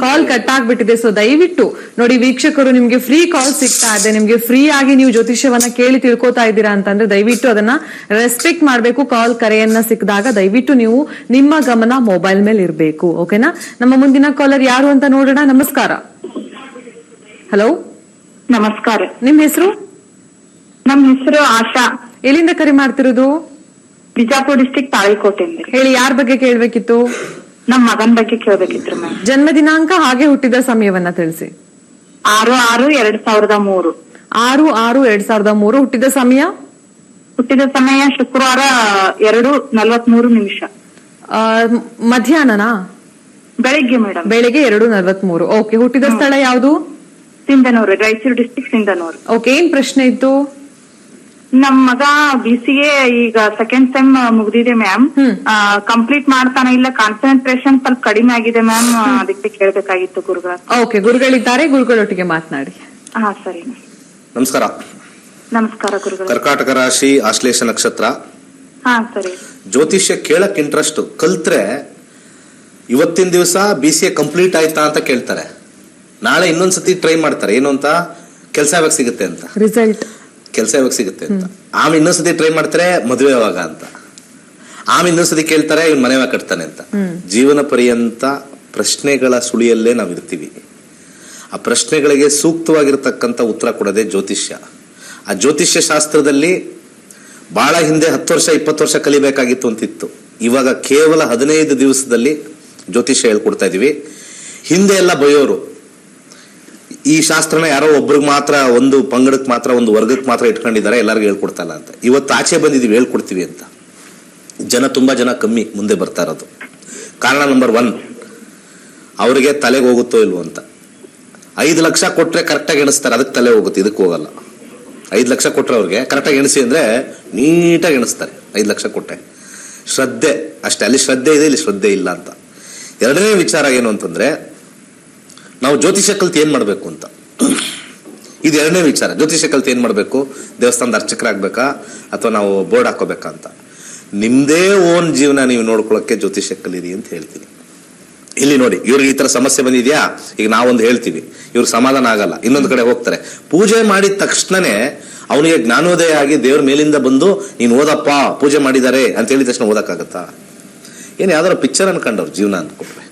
ಕಾಲ್ ಕಟ್ ಆಗ್ಬಿಟ್ಟಿದೆ. ಸೊ ದಯವಿಟ್ಟು ನೋಡಿ ವೀಕ್ಷಕರು, ನಿಮ್ಗೆ ಫ್ರೀ ಕಾಲ್ ಸಿಗ್ತಾ ಇದೆ. ನಿಮ್ಗೆ ಫ್ರೀ ಆಗಿ ನೀವು ಜ್ಯೋತಿಷ್ಯವನ್ನ ಕೇಳಿ ತಿಳ್ಕೊತಾ ಇದ್ದೀರಾ ಅಂತಂದ್ರೆ ದಯವಿಟ್ಟು ಅದನ್ನ ರೆಸ್ಪೆಕ್ಟ್ ಮಾಡ್ಬೇಕು. ಕಾಲ್ ಕರೆಯನ್ನ ಸಿಕ್ಕಿದಾಗ ದಯವಿಟ್ಟು ನೀವು ನಿಮ್ಮ ಗಮನ ಮೊಬೈಲ್ ಮೇಲೆ ಇರ್ಬೇಕು. ಓಕೆನಾ? ನಮ್ಮ ಮುಂದಿನ ಕಾಲರ್ ಯಾರು ಅಂತ ನೋಡೋಣ. ನಮಸ್ಕಾರ. ಹಲೋ ನಮಸ್ಕಾರ. ನಿಮ್ ಹೆಸರು? ನಮ್ ಹೆಸರು ಆಶಾ. ಎಲ್ಲಿಂದ ಕರೆ ಮಾಡ್ತಿರೋದು? ಬಿಜಾಪುರ ಡಿಸ್ಟ್ರಿಕ್ಟ್ ತಾಳಿಕೋಟೆಯಿಂದ. ಹೇಳಿ, ಯಾರ ಬಗ್ಗೆ ಕೇಳ್ಬೇಕಿತ್ತು? ನಮ್ ಮಗನ್ ಬಗ್ಗೆ ಕೇಳ್ಬೇಕಿತ್ತು ಮ್ಯಾಮ್. ಜನ್ಮ ದಿನಾಂಕ ಹಾಗೆ ಹುಟ್ಟಿದ ಸಮಯವನ್ನ ತಿಳಿಸಿ. 6/6/2003. 6/6/2003. ಹುಟ್ಟಿದ ಸಮಯ? ಹುಟ್ಟಿದ ಸಮಯ ಶುಕ್ರವಾರ 2:43. ಮಧ್ಯಾಹ್ನನಾ? ಬೆಳಿಗ್ಗೆ ಮೇಡಮ್. ಬೆಳಿಗ್ಗೆ 2:43. ಓಕೆ. ಹುಟ್ಟಿದ ಸ್ಥಳ ಯಾವುದು? ಸಿಂಧನೂರು, ರಾಯಚೂರು ಡಿಸ್ಟ್ರಿಕ್ಟ್ ಸಿಂಧನೂರು. ಓಕೆ. ಏನ್ ಪ್ರಶ್ನೆ ಇತ್ತು? ನಮ್ ಮಗ BCA ಈಗ ಸೆಕೆಂಡ್ ಸೆಮ್ ಮುಗ್ದಿದೆ ಮ್ಯಾಮ್. ಕಂಪ್ಲೀಟ್ ಮಾಡ್ತಾನೆ ಇಲ್ಲ, ಕಾನ್ಸಂಟ್ರೇಷನ್ ಸ್ವಲ್ಪ ಕಡಿಮೆ ಆಗಿದೆ ಮ್ಯಾಮ್. ಅದಕ್ಕೆ ಕೇಳ್ಬೇಕಾಗಿತ್ತು ಗುರುಗಳ. ಓಕೆ, ಗುರುಗಳಿದ್ದಾರೆ, ಗುರುಗಳೊಟ್ಟಿಗೆ ಮಾತನಾಡಿ. ಹಾ ಸರಿ. ನಮಸ್ಕಾರ. ನಮಸ್ಕಾರ ಗುರುಗಳ. ಕರ್ಕಾಟಕ ರಾಶಿ, ಆಶ್ಲೇಷ ನಕ್ಷತ್ರ. ಹಾ ಸರಿ. ಜ್ಯೋತಿಷ್ಯ ಕೇಳಕ್ ಇಂಟ್ರೆಸ್ಟ್ ಕಲ್ತ್ರೆ ಇವತ್ತಿನ ದಿವಸ BCA ಕಂಪ್ಲೀಟ್ ಆಯ್ತಾ ಅಂತ ಕೇಳ್ತಾರೆ. ನಾಳೆ ಇನ್ನೊಂದ್ಸತಿ ಟ್ರೈ ಮಾಡ್ತಾರೆ. ಏನು ಅಂತ? ಕೆಲಸ ಯಾವಾಗ ಸಿಗುತ್ತೆ ಅಂತ. ರಿಸಲ್ಟ್ ಕೆಲಸ ಯಾವಾಗ ಸಿಗುತ್ತೆ ಅಂತ. ಆಮೇಲೆ ಇನ್ನೊಂದ್ಸತಿ ಟ್ರೈ ಮಾಡ್ತಾರೆ, ಮದುವೆ ಯಾವಾಗ ಅಂತ. ಆಮೇಲೆ ಇನ್ನೊಂದ್ಸತಿ ಕೇಳ್ತಾರೆ, ಇವ್ನ ಮನೆ ಯಾವಾಗ ಕಟ್ತಾನೆ ಅಂತ. ಜೀವನ ಪರ್ಯಂತ ಪ್ರಶ್ನೆಗಳ ಸುಳಿಯಲ್ಲೇ ನಾವು ಇರ್ತೀವಿ. ಆ ಪ್ರಶ್ನೆಗಳಿಗೆ ಸೂಕ್ತವಾಗಿರ್ತಕ್ಕಂಥ ಉತ್ತರ ಕೊಡೋದೇ ಜ್ಯೋತಿಷ್ಯ. ಆ ಜ್ಯೋತಿಷ್ಯ ಶಾಸ್ತ್ರದಲ್ಲಿ ಬಹಳ ಹಿಂದೆ 10 ವರ್ಷ 20 ವರ್ಷ ಕಲಿಬೇಕಾಗಿತ್ತು ಅಂತಿತ್ತು. ಇವಾಗ ಕೇವಲ 15 ದಿವಸದಲ್ಲಿ ಜ್ಯೋತಿಷ್ಯ ಹೇಳ್ಕೊಡ್ತಾ ಇದೀವಿ. ಹಿಂದೆ ಎಲ್ಲ ಬಯೋರು ಈ ಶಾಸ್ತ್ರನ ಯಾರೋ ಒಬ್ರಿಗೆ ಮಾತ್ರ, ಒಂದು ಪಂಗಡಕ್ಕೆ ಮಾತ್ರ, ಒಂದು ವರ್ಗಕ್ಕೆ ಮಾತ್ರ ಇಟ್ಕೊಂಡಿದ್ದಾರೆ, ಎಲ್ಲರಿಗೂ ಹೇಳ್ಕೊಡ್ತಾ ಇಲ್ಲ ಅಂತ. ಇವತ್ತು ಆಚೆ ಬಂದಿದ್ದೀವಿ ಹೇಳ್ಕೊಡ್ತೀವಿ ಅಂತ. ತುಂಬಾ ಜನ ಕಮ್ಮಿ ಮುಂದೆ ಬರ್ತಾ ಇರೋದು. ಕಾರಣ ನಂಬರ್ 1, ಅವರಿಗೆ ತಲೆಗೆ ಹೋಗುತ್ತೋ ಇಲ್ವೋ ಅಂತ. 5 ಲಕ್ಷ ಕೊಟ್ರೆ ಕರೆಕ್ಟಾಗಿ ಎಣಿಸ್ತಾರೆ, ಅದಕ್ಕೆ ತಲೆ ಹೋಗುತ್ತೆ, ಇದಕ್ಕೆ ಹೋಗಲ್ಲ. 5 ಲಕ್ಷ ಕೊಟ್ರೆ ಅವ್ರಿಗೆ ಕರೆಕ್ಟಾಗಿ ಎಣಿಸಿ ಅಂದ್ರೆ ನೀಟಾಗಿ ಎಣಿಸ್ತಾರೆ. 5 ಲಕ್ಷ ಕೊಟ್ಟೆ ಶ್ರದ್ಧೆ ಅಷ್ಟೇ, ಅಲ್ಲಿ ಶ್ರದ್ಧೆ ಇದೆ, ಇಲ್ಲಿ ಶ್ರದ್ಧೆ ಇಲ್ಲ ಅಂತ. ಎರಡನೇ ವಿಚಾರ ಏನು ಅಂತಂದ್ರೆ, ನಾವು ಜ್ಯೋತಿಷ್ಯ ಕಲ್ತು ಏನ್ ಮಾಡ್ಬೇಕು ಅಂತ. ಇದು ಎರಡನೇ ವಿಚಾರ. ಜ್ಯೋತಿಷ್ಯ ಕಲ್ತು ಏನ್ ಮಾಡ್ಬೇಕು? ದೇವಸ್ಥಾನದ ಅರ್ಚಕರಾಗ್ಬೇಕಾ ಅಥವಾ ನಾವು ಬೋರ್ಡ್ ಹಾಕೋಬೇಕಾ ಅಂತ. ನಿಮ್ದೇ ಓನ್ ಜೀವನ ನೀವು ನೋಡ್ಕೊಳಕ್ಕೆ ಜ್ಯೋತಿಷ್ಯ ಕಲೀರಿ ಅಂತ ಹೇಳ್ತೀನಿ. ಇಲ್ಲಿ ನೋಡಿ, ಇವ್ರಿಗೆ ಈ ತರ ಸಮಸ್ಯೆ ಬಂದಿದ್ಯಾ, ಈಗ ನಾವೊಂದು ಹೇಳ್ತೀವಿ, ಇವ್ರಿಗೆ ಸಮಾಧಾನ ಆಗಲ್ಲ, ಇನ್ನೊಂದು ಕಡೆ ಹೋಗ್ತಾರೆ. ಪೂಜೆ ಮಾಡಿದ ತಕ್ಷಣನೇ ಅವನಿಗೆ ಜ್ಞಾನೋದಯ ಆಗಿ ದೇವ್ರ ಮೇಲಿಂದ ಬಂದು ನೀನು ಓದಪ್ಪ ಪೂಜೆ ಮಾಡಿದ್ದಾರೆ ಅಂತ ಹೇಳಿದ ತಕ್ಷಣ ಓದಕ್ಕಾಗತ್ತಾ? ಏನು ಯಾವ್ದಾರ ಪಿಕ್ಚರ್ ಅನ್ಕೊಂಡವ್ರು ಜೀವನ ಅನ್ಕೊಂಡ್ರೆ.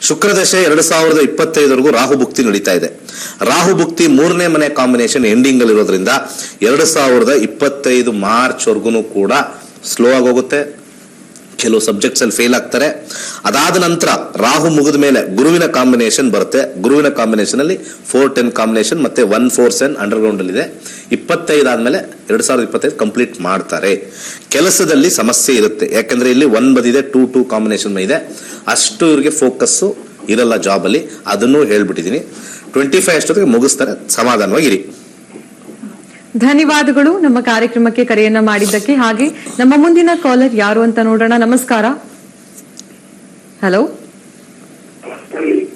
ಶುಕ್ರದಶೆ 2025 ರಾಹು ಭುಕ್ತಿ ನಡೀತಾ ಇದೆ. ರಾಹು ಭುಕ್ತಿ 3ನೇ ಮನೆ ಕಾಂಬಿನೇಷನ್ ಎಂಡಿಂಗ್ ಅಲ್ಲಿ ಇರೋದ್ರಿಂದ 2025 ಮಾರ್ಚ್ ವರ್ಗು ಕೂಡ ಸ್ಲೋ ಆಗಿ ಹೋಗುತ್ತೆ. ಕೆಲವು ಸಬ್ಜೆಕ್ಟ್ಸ್ ಅಲ್ಲಿ ಫೇಲ್ ಆಗ್ತಾರೆ. ಅದಾದ ನಂತರ ರಾಹು ಮುಗಿದ ಮೇಲೆ ಗುರುವಿನ ಕಾಂಬಿನೇಷನ್ ಬರುತ್ತೆ. ಗುರುವಿನ ಕಾಂಬಿನೇಷನ್ ಅಲ್ಲಿ 4-10 ಕಾಂಬಿನೇಷನ್ ಮತ್ತೆ 1-4 ಅಂಡರ್ಗ್ರೌಂಡ್ ಅಲ್ಲಿ ಇದೆ. 25 ಆದ್ಮೇಲೆ 2025 ಕಂಪ್ಲೀಟ್ ಮಾಡ್ತಾರೆ. ಕೆಲಸದಲ್ಲಿ ಸಮಸ್ಯೆ ಇರುತ್ತೆ, ಯಾಕಂದ್ರೆ ಇಲ್ಲಿ 1 ಬಂದಿದೆ, 2-2 ಕಾಂಬಿನೇಷನ್ ಇದೆ. ಅಷ್ಟು ಇವ್ರಿಗೆ ಫೋಕಸ್ ಇರಲ್ಲ ಜಾಬ್ ಅಲ್ಲಿ, ಅದನ್ನು ಹೇಳ್ಬಿಟ್ಟಿದೀನಿ. 25 ಅಷ್ಟೊತ್ತಿಗೆ ಮುಗಿಸ್ತಾರೆ, ಸಮಾಧಾನವಾಗಿರಿ. ಧನ್ಯವಾದಗಳು ನಮ್ಮ ಕಾರ್ಯಕ್ರಮಕ್ಕೆ ಕರೆಯನ್ನ ಮಾಡಿದ್ದಕ್ಕೆ. ಹಾಗೆ ನಮ್ಮ ಮುಂದಿನ ಕಾಲರ್ ಯಾರು ಅಂತ ನೋಡೋಣ. ನಮಸ್ಕಾರ. ಹಲೋ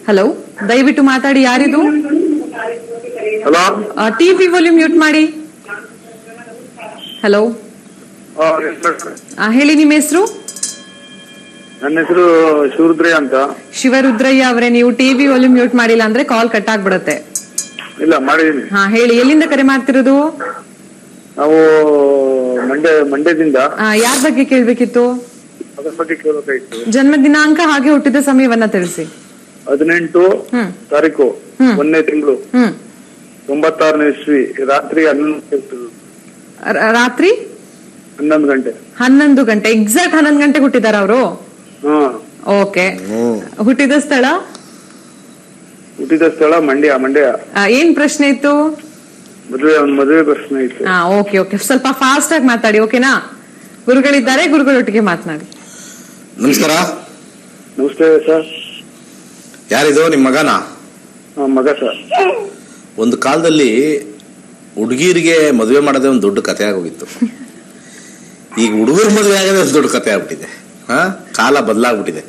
ಹಲೋ, ದಯವಿಟ್ಟು ಮಾತಾಡಿ. ಯಾರಿದು? ಹಲೋ, ಟಿವಿ ವಾಲ್ಯೂಮ್ ಮ್ಯೂಟ್ ಮಾಡಿ. ಹಲೋ, ಹೇಳಿ, ನಿಮ್ಮ ಹೆಸರು? ನನ್ನ ಹೆಸರು ಶಿವರುದ್ರಯ್ಯ ಅಂತ. ಶಿವರುದ್ರಯ್ಯ ಅವರೇ, ನೀವು ಟಿವಿ ವಾಲ್ಯೂಮ್ ಮ್ಯೂಟ್ ಮಾಡಿಲ್ಲ ಅಂದ್ರೆ ಕಾಲ್ ಕಟ್ ಆಗ್ಬಿಡತ್ತೆ. ಇಲ್ಲ, ಮಾಡಿದೀನಿ. ಹಾ, ಹೇಳಿ, ಎಲ್ಲಿಂದ ಕರೆ ಮಾಡ್ತಿರೋದು? ನಾವು ಮಂಡ್ಯದಿಂದ. ಯಾರ ಬಗ್ಗೆ ಕೇಳ್ಬೇಕಿತ್ತು? ಅದ್ರ ಬಗ್ಗೆ ಕೇಳಬೇಕಾಯ್ತು. ಜನ್ಮ ದಿನಾಂಕ ಹಾಗೆ ಹುಟ್ಟಿದ ಸಮಯವನ್ನ ತಿಳಿಸಿ. 18 ತಾರೀಕು 1ನೇ ತಿಂಗಳು 96ನೇ ಇಸ್ವಿ ರಾತ್ರಿ 11 ಗಂಟೆ. 11 ಗಂಟೆ ಎಕ್ಸಾಕ್ಟ್ 11 ಗಂಟೆ ಹುಟ್ಟಿದಾರ ಅವರು? ಓಕೆ. ಹುಟ್ಟಿದ ಸ್ಥಳ ಮಂಡ್ಯ. ಏನ್ ಪ್ರಶ್ನೆ ಇತ್ತು? ಮದುವೆ ಪ್ರಶ್ನೆ ಇತ್ತು. ಓಕೆ ಓಕೆ, ಸ್ವಲ್ಪ ಫಾಸ್ಟ್ ಆಗಿ ಮಾತಾಡಿ, ಓಕೆನಾ? ಗುರುಗಳಿದ್ದಾರೆ, ಗುರುಗಳೊಟ್ಟಿಗೆ ಮಾತನಾಡಿ. ನಮಸ್ಕಾರ. ನಮಸ್ತೆ ಸರ್. ಯಾರಿದು? ನಿಮ್ಮ ಮಗನ? ಮಗ ಸರ್. ಒಂದು ಕಾಲದಲ್ಲಿ ಹುಡುಗಿರಿಗೆ ಮದುವೆ ಮಾಡೋದೇ ಒಂದು ದೊಡ್ಡ ಕಥೆ ಆಗೋಗಿತ್ತು. ಈಗ ಹುಡುಗರ ಮದುವೆ ಆಗೋದೇ ಒಂದು ದೊಡ್ಡ ಕಥೆ ಆಗ್ಬಿಟ್ಟಿದೆ. ಕಾಲ ಬದಲಾಗ್ಬಿಟ್ಟಿದೆ.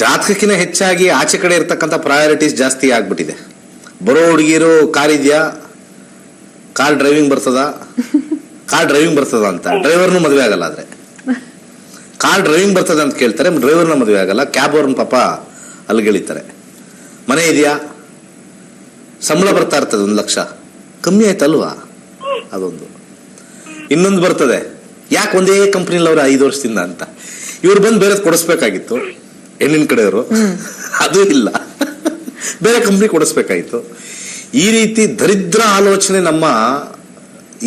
ಜಾತಕಕ್ಕಿಂತ ಹೆಚ್ಚಾಗಿ ಆಚೆ ಕಡೆ ಇರ್ತಕ್ಕಂಥ ಪ್ರಯಾರಿಟೀಸ್ ಜಾಸ್ತಿ ಆಗ್ಬಿಟ್ಟಿದೆ. ಬರೋ ಹುಡುಗಿರು ಕಾರ್ ಇದೆಯಾ, ಕಾರ್ ಡ್ರೈವಿಂಗ್ ಬರ್ತದ ಅಂತ. ಡ್ರೈವರ್ನು ಮದುವೆ ಆಗಲ್ಲ. ಆದ್ರೆ ಕಾರ್ ಡ್ರೈವಿಂಗ್ ಬರ್ತದೆ ಅಂತ ಕೇಳ್ತಾರೆ, ಡ್ರೈವರ್ನ ಮದುವೆ ಆಗಲ್ಲ. ಕ್ಯಾಬ್ ಅವ್ರನ್ನ ಪಾಪ ಅಲ್ಲಿಗೆಳಿತಾರೆ. ಮನೆ ಇದೆಯಾ, ಸಂಬಳ ಬರ್ತಾ ಇರ್ತದೆ 1 ಲಕ್ಷ, ಕಮ್ಮಿ ಆಯ್ತಲ್ವಾ? ಅದೊಂದು. ಇನ್ನೊಂದು ಬರ್ತದೆ, ಯಾಕೆ ಒಂದೇ ಕಂಪ್ನಿಲಿ ಅವ್ರು 5 ವರ್ಷದಿಂದ ಅಂತ. ಇವ್ರು ಬಂದು ಬೇರೆ ಕೊಡಿಸ್ಬೇಕಾಗಿತ್ತು ಹೆಣ್ಣಿನ ಕಡೆಯವರು, ಅದು ಇಲ್ಲ, ಬೇರೆ ಕಂಪ್ನಿ ಕೊಡಿಸ್ಬೇಕಾಗಿತ್ತು. ಈ ರೀತಿ ದರಿದ್ರ ಆಲೋಚನೆ ನಮ್ಮ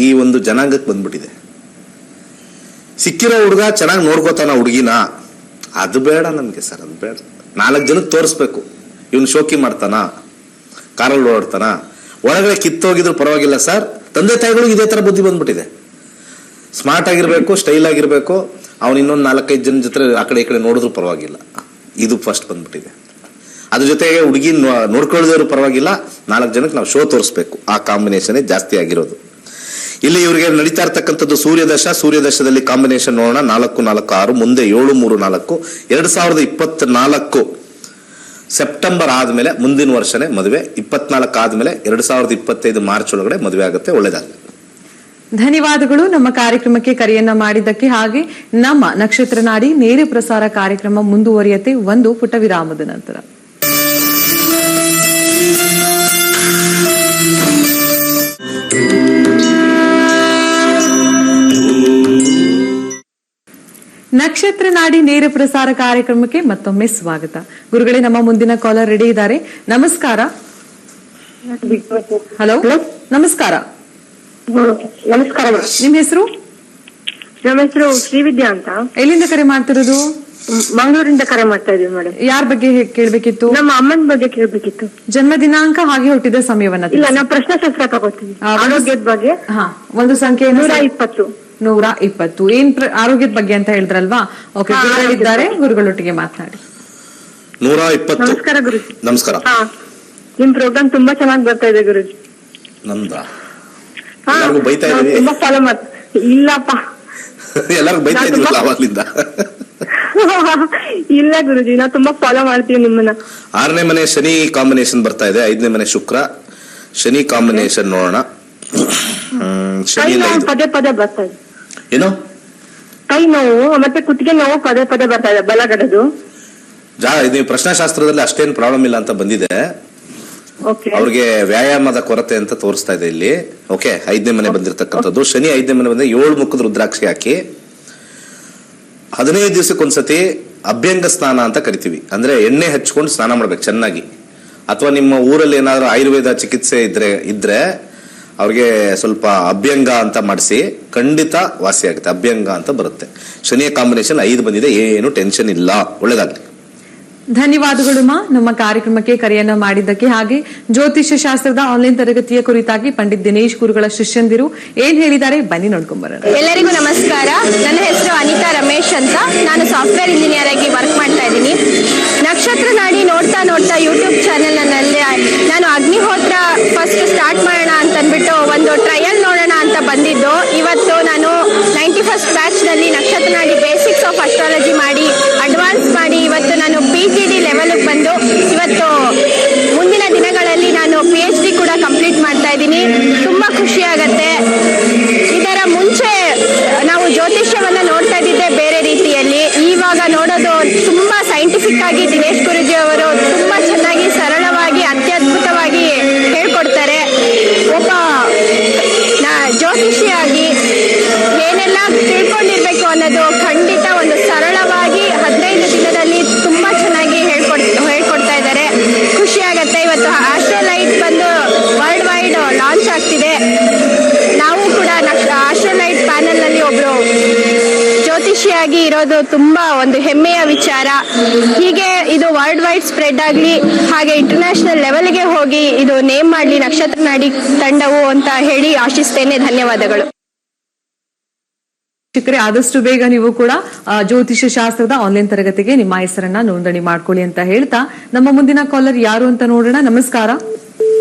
ಈ ಒಂದು ಜನಾಂಗಕ್ಕೆ ಬಂದ್ಬಿಟ್ಟಿದೆ. ಸಿಕ್ಕಿರೋ ಹುಡುಗ ಚೆನ್ನಾಗಿ ನೋಡ್ಕೋತಾನ ಹುಡುಗಿನ, ಅದು ಬೇಡ ನಮ್ಗೆ ಸರ್, ಅದು ಬೇಡ. 4 ಜನಕ್ಕೆ ತೋರಿಸ್ಬೇಕು, ಇವನು ಶೋಕಿ ಮಾಡ್ತಾನ, ಕಾರಲ್ಲಿ ಓಡಾಡ್ತಾನ, ಒಳಗಡೆ ಕಿತ್ತೋಗಿದ್ರು ಪರವಾಗಿಲ್ಲ ಸರ್. ತಂದೆ ತಾಯಿಗಳಿಗೆ ಇದೇ ತರ ಬುದ್ಧಿ ಬಂದ್ಬಿಟ್ಟಿದೆ. ಸ್ಮಾರ್ಟ್ ಆಗಿರ್ಬೇಕು, ಸ್ಟೈಲ್ ಆಗಿರ್ಬೇಕು, ಅವ್ನು ಇನ್ನೊಂದು 4-5 ಜನ ಜೊತೆ ಆ ಕಡೆ ಈ ಕಡೆ ನೋಡಿದ್ರು ಪರವಾಗಿಲ್ಲ, ಇದು ಫಸ್ಟ್ ಬಂದ್ಬಿಟ್ಟಿದೆ. ಅದ್ರ ಜೊತೆಗೆ ಹುಡುಗಿ ನೋಡ್ಕೊಳ್ಳೋದವ್ರು ಪರವಾಗಿಲ್ಲ, 4 ಜನಕ್ಕೆ ನಾವು ಶೋ ತೋರಿಸ್ಬೇಕು. ಆ ಕಾಂಬಿನೇಷನ್ ಜಾಸ್ತಿ ಆಗಿರೋದು. ಇಲ್ಲಿ ಇವರಿಗೆ ನಡೀತಾ ಇರ್ತಕ್ಕಂಥದ್ದು ಸೂರ್ಯದಶದಲ್ಲಿ ಕಾಂಬಿನೇಷನ್ ನೋಡೋಣ. 4-4-6, ಮುಂದೆ 7-3-4. 2024 ಸೆಪ್ಟೆಂಬರ್ ಆದ್ಮೇಲೆ ಮುಂದಿನ ವರ್ಷನೇ ಮದುವೆ. 24 ಆದ್ಮೇಲೆ 2025 ಮಾರ್ಚ್ ಒಳಗಡೆ ಮದುವೆ ಆಗುತ್ತೆ. ಒಳ್ಳೇದಾಗಲಿ. ಧನ್ಯವಾದಗಳು ನಮ್ಮ ಕಾರ್ಯಕ್ರಮಕ್ಕೆ ಕರೆಯನ್ನ ಮಾಡಿದ್ದಕ್ಕೆ. ಹಾಗೆ ನಮ್ಮ ನಕ್ಷತ್ರ ನಾಡಿ ನೇರ ಪ್ರಸಾರ ಕಾರ್ಯಕ್ರಮ ಮುಂದುವರಿಯುತ್ತೆ ಒಂದು ಪುಟ್ಟ ವಿರಾಮದ ನಂತರ. ನಕ್ಷತ್ರ ನಾಡಿ ನೇರ ಪ್ರಸಾರ ಕಾರ್ಯಕ್ರಮಕ್ಕೆ ಮತ್ತೊಮ್ಮೆ ಸ್ವಾಗತ. ಗುರುಗಳೇ, ನಮ್ಮ ಮುಂದಿನ ಕಾಲರ್ ರೆಡಿ ಇದ್ದಾರೆ. ನಮಸ್ಕಾರ. ಹಲೋ, ನಮಸ್ಕಾರ. ನಮಸ್ಕಾರ. ನಿಮ್ ಹೆಸರು? ನಮ್ಮ ಹೆಸರು ಶ್ರೀವಿದ್ಯಾ ಅಂತ. ಎಲ್ಲಿಂದ ಕರೆ ಮಾಡ್ತಿರೋದು? ಮಂಗಳೂರಿಂದ ಕರೆ ಮಾಡ್ತಾ ಇದೀವಿ ಮೇಡಮ್. ಯಾರ ಬಗ್ಗೆ ಕೇಳ್ಬೇಕಿತ್ತು? ನಮ್ಮ ಅಮ್ಮನ ಬಗ್ಗೆ ಕೇಳ್ಬೇಕಿತ್ತು. ಜನ್ಮ ದಿನಾಂಕ ಹಾಗೆ ಹುಟ್ಟಿದ ಸಮಯವನ್ನ ಇಲ್ಲ, ನಾವು ಪ್ರಶ್ನಾಶಾಸ್ತ್ರ ತಗೋತೀವಿ. ಆರೋಗ್ಯದ ಬಗ್ಗೆ. ಹಾ, ಒಂದು ಸಂಖ್ಯೆ 120. 120. ಏನ್ ಆರೋಗ್ಯದ ಬಗ್ಗೆ ಅಂತ ಹೇಳಿದ್ರಲ್ವಾ? ಓಕೆ, ಗುರುಗಳಿದ್ದಾರೆ, ಗುರುಗಳೊಟ್ಟಿಗೆ ಮಾತನಾಡಿ. 120. ನಮಸ್ಕಾರ ಗುರುಜಿ. ನಮಸ್ಕಾರ. ಹಾ, ನಿಮ್ ಪ್ರೋಗ್ರಾಮ್ ತುಂಬಾ ಚೆನ್ನಾಗಿ ಬರ್ತಾ ಇದೆ ಗುರುಜಿ. ನಮ್ದ ಹಾ, ಎಲ್ಲರಿಗೂ ಬೈತಾ ನಾವು ಇದೀವಿ. ತುಂಬಾ ಫಾಲೋ ಮಾಡ್ತೀವಿ. ಇಲ್ಲಪ್ಪ, ಎಲ್ಲರಿಗೂ ಬೈತಾ ಇದ್ರಲ್ಲ ಅವಾಗ್ಲಿಂದ. ಇಲ್ಲ ಗುರುಜಿ, ನಾವು ತುಂಬಾ ಫಾಲೋ ಮಾಡ್ತೀವಿ ನಿಮ್ಮನ್ನ. 6ನೇ ಮನೆ ಶನಿ ಕಾಂಬಿನೇಷನ್ ಬರ್ತಾ ಇದೆ, 5ನೇ ಮನೆ ಶುಕ್ರ ಶನಿ ಕಾಂಬಿನೇಷನ್ ನೋಡೋಣ. ಕೈ ನೋವು ಪದೇ ಪದೇ ಬರ್ತಾ ಇದೆ. ಏನು? ಕೈ ನೋವು ಮತ್ತೆ ಕುತ್ತಿಗೆ ನೋವು ಪದೇ ಪದೇ ಬರ್ತಾ ಇದೆ, ಬಲಗಡೆದು. ನೀವು ಪ್ರಶ್ನಾಶಾಸ್ತ್ರದಲ್ಲಿ ಅಷ್ಟೇನು ಪ್ರಾಬ್ಲಮ್ ಇಲ್ಲ ಅಂತ ಬಂದಿದೆ. ಅವ್ರಿಗೆ ವ್ಯಾಯಾಮದ ಕೊರತೆ ಅಂತ ತೋರಿಸ್ತಾ ಇದೆ ಇಲ್ಲಿ. ಓಕೆ, 5ನೇ ಮನೆ ಬಂದಿರತಕ್ಕಂಥದ್ದು. ಶನಿ 5ನೇ ಮನೆ ಬಂದ್ರೆ 7 ಮುಖದ ರುದ್ರಾಕ್ಷಿ ಹಾಕಿ 15 ದಿವಸಕ್ಕೊಂದ್ಸತಿ ಅಭ್ಯಂಗ ಸ್ನಾನ ಅಂತ ಕರಿತೀವಿ. ಅಂದ್ರೆ ಎಣ್ಣೆ ಹಚ್ಕೊಂಡು ಸ್ನಾನ ಮಾಡ್ಬೇಕು ಚೆನ್ನಾಗಿ. ಅಥವಾ ನಿಮ್ಮ ಊರಲ್ಲಿ ಏನಾದ್ರು ಆಯುರ್ವೇದ ಚಿಕಿತ್ಸೆ ಇದ್ರೆ ಅವ್ರಿಗೆ ಸ್ವಲ್ಪ ಅಭ್ಯಂಗ ಅಂತ ಮಾಡಿಸಿ, ಖಂಡಿತ ವಾಸಿ ಆಗುತ್ತೆ. ಅಭ್ಯಂಗ ಅಂತ ಬರುತ್ತೆ. ಶನಿಯ ಕಾಂಬಿನೇಷನ್ 5 ಬಂದಿದೆ, ಏನು ಟೆನ್ಷನ್ ಇಲ್ಲ. ಒಳ್ಳೇದಾಗ್ಲಿ. ಧನ್ಯವಾದಗಳು ಮಾ, ನಮ್ಮ ಕಾರ್ಯಕ್ರಮಕ್ಕೆ ಕರೆಯನ್ನ ಮಾಡಿದ್ದಕ್ಕೆ. ಹಾಗೆ ಜ್ಯೋತಿಷ್ಯ ಶಾಸ್ತ್ರದ ಆನ್ಲೈನ್ ತರಗತಿಯ ಕುರಿತಾಗಿ ಪಂಡಿತ್ ದಿನೇಶ್ ಗುರುಗಳ ಶಿಷ್ಯಂದಿರು ಏನ್ ಹೇಳಿದ್ದಾರೆ ಬನ್ನಿ ನೋಡ್ಕೊಂಡ್ಬರೋಣ. ಎಲ್ಲರಿಗೂ ನಮಸ್ಕಾರ. ನನ್ನ ಹೆಸರು ಅನಿತಾ ರಮೇಶ್ ಅಂತ. ನಾನು ಸಾಫ್ಟ್ವೇರ್ ಇಂಜಿನಿಯರ್ ಆಗಿ ವರ್ಕ್ ಮಾಡ್ತಾ ಇದ್ದೀನಿ. ನಕ್ಷತ್ರ ನಾಡಿ ನೋಡ್ತಾ ನೋಡ್ತಾ ಯೂಟ್ಯೂಬ್ ಚಾನೆಲ್ ನಲ್ಲಿ ನಾನು ಅಗ್ನಿಹೋತ್ರ ಫಸ್ಟ್ ಸ್ಟಾರ್ಟ್ ಮಾಡೋಣ ಅಂತ ಅಂದ್ಬಿಟ್ಟು ಒಂದು ಟ್ರಯಲ್ ನೋಡೋಣ ಅಂತ ಬಂದಿದ್ದು. ಇವತ್ತು ನಾನು 91st ಬ್ಯಾಚ್ ನಲ್ಲಿ ನಕ್ಷತ್ರ ನಾಡಿ ಬೇಸಿಕ್ಸ್ ಆಫ್ ಅಸ್ಟ್ರಾಲಜಿ ಮಾಡಿ ಅಡ್ವಾನ್ಸ್ ಮಾಡಿ ಇವತ್ತು ನಾನು PGD ಲೆವೆಲ್ಗೆ ಬಂದು ಇವತ್ತು ಮುಂದಿನ ದಿನಗಳಲ್ಲಿ ನಾನು PhD ಕೂಡ ಕಂಪ್ಲೀಟ್ ಮಾಡ್ತಾ ಇದ್ದೀನಿ. ತುಂಬಾ ಖುಷಿ ಆಗತ್ತೆ. ಇದರ ಮುಂಚೆ ನಾವು ಜ್ಯೋತಿಷ್ಯವನ್ನ ನೋಡ್ತಾ ಇದ್ದಿದ್ದೆ ಬೇರೆ ರೀತಿಯಲ್ಲಿ, ಇವಾಗ ನೋಡೋದು ತುಂಬಾ ಸೈಂಟಿಫಿಕ್ ಆಗಿ ದಿನೇಶ್ ಗುರುಜಿ ಅವರು ತುಂಬಾ ಚೆನ್ನಾಗಿ ಸರಳವಾಗಿ ಅತ್ಯದ್ಭುತವಾಗಿ ಹೇಳ್ಕೊಡ್ತಾರೆ. ಒಬ್ಬ ಜ್ಯೋತಿಷಿಯಾಗಿ ಏನೆಲ್ಲ ತಿಳ್ಕೊಂಡಿರ್ಬೇಕು ಅನ್ನೋದು ಖಂಡಿತ ಒಂದು ಸರಳವಾಗಿ 15 ದಿನದಲ್ಲಿ ತುಂಬಾ ಚೆನ್ನಾಗಿ ಹೇಳ್ಕೊಡ್ತಾ ಇದ್ದಾರೆ. ಖುಷಿ ಆಗತ್ತೆ. ಇವತ್ತು ಆಸ್ಟ್ರೋಲೈಟ್ ಬಂದು ವರ್ಲ್ಡ್ ವೈಡ್ ಲಾಂಚ್ ಆಗ್ತಿದೆ. ನಾವು ಕೂಡ ಆಸ್ಟ್ರೋಲೈಟ್ ಪ್ಯಾನೆಲ್ ನಲ್ಲಿ ಒಬ್ರು ಜ್ಯೋತಿಷಿಯಾಗಿ ಇರೋದು ತುಂಬಾ ಒಂದು ಹೆಮ್ಮೆಯ ವಿಚಾರ. ಹೀಗೆ ಇದು ವರ್ಲ್ಡ್ ವೈಡ್ ಸ್ಪ್ರೆಡ್ ಆಗ್ಲಿ, ಹಾಗೆ ಇಂಟರ್ನ್ಯಾಷನಲ್ ಲೆವೆಲ್ಗೆ ಹೋಗಿ ಇದು ನೇಮ್ ಮಾಡ್ಲಿ ನಕ್ಷತ್ರ ನಾಡಿ ತಂಡವು ಅಂತ ಹೇಳಿ ಆಶಿಸ್ತೇನೆ. ಧನ್ಯವಾದಗಳು. ಶಿಕ್ಷಕರೇ, ಆದಷ್ಟು ಬೇಗ ನೀವು ಕೂಡ ಜ್ಯೋತಿಷ್ಯ ಶಾಸ್ತ್ರದ ಆನ್ಲೈನ್ ತರಗತಿಗೆ ನಿಮ್ಮ ಹೆಸರನ್ನ ನೋಂದಣಿ ಮಾಡ್ಕೊಳ್ಳಿ ಅಂತ ಹೇಳ್ತಾ ನಮ್ಮ ಮುಂದಿನ ಕಾಲರ್ ಯಾರು ಅಂತ ನೋಡೋಣ. ನಮಸ್ಕಾರ.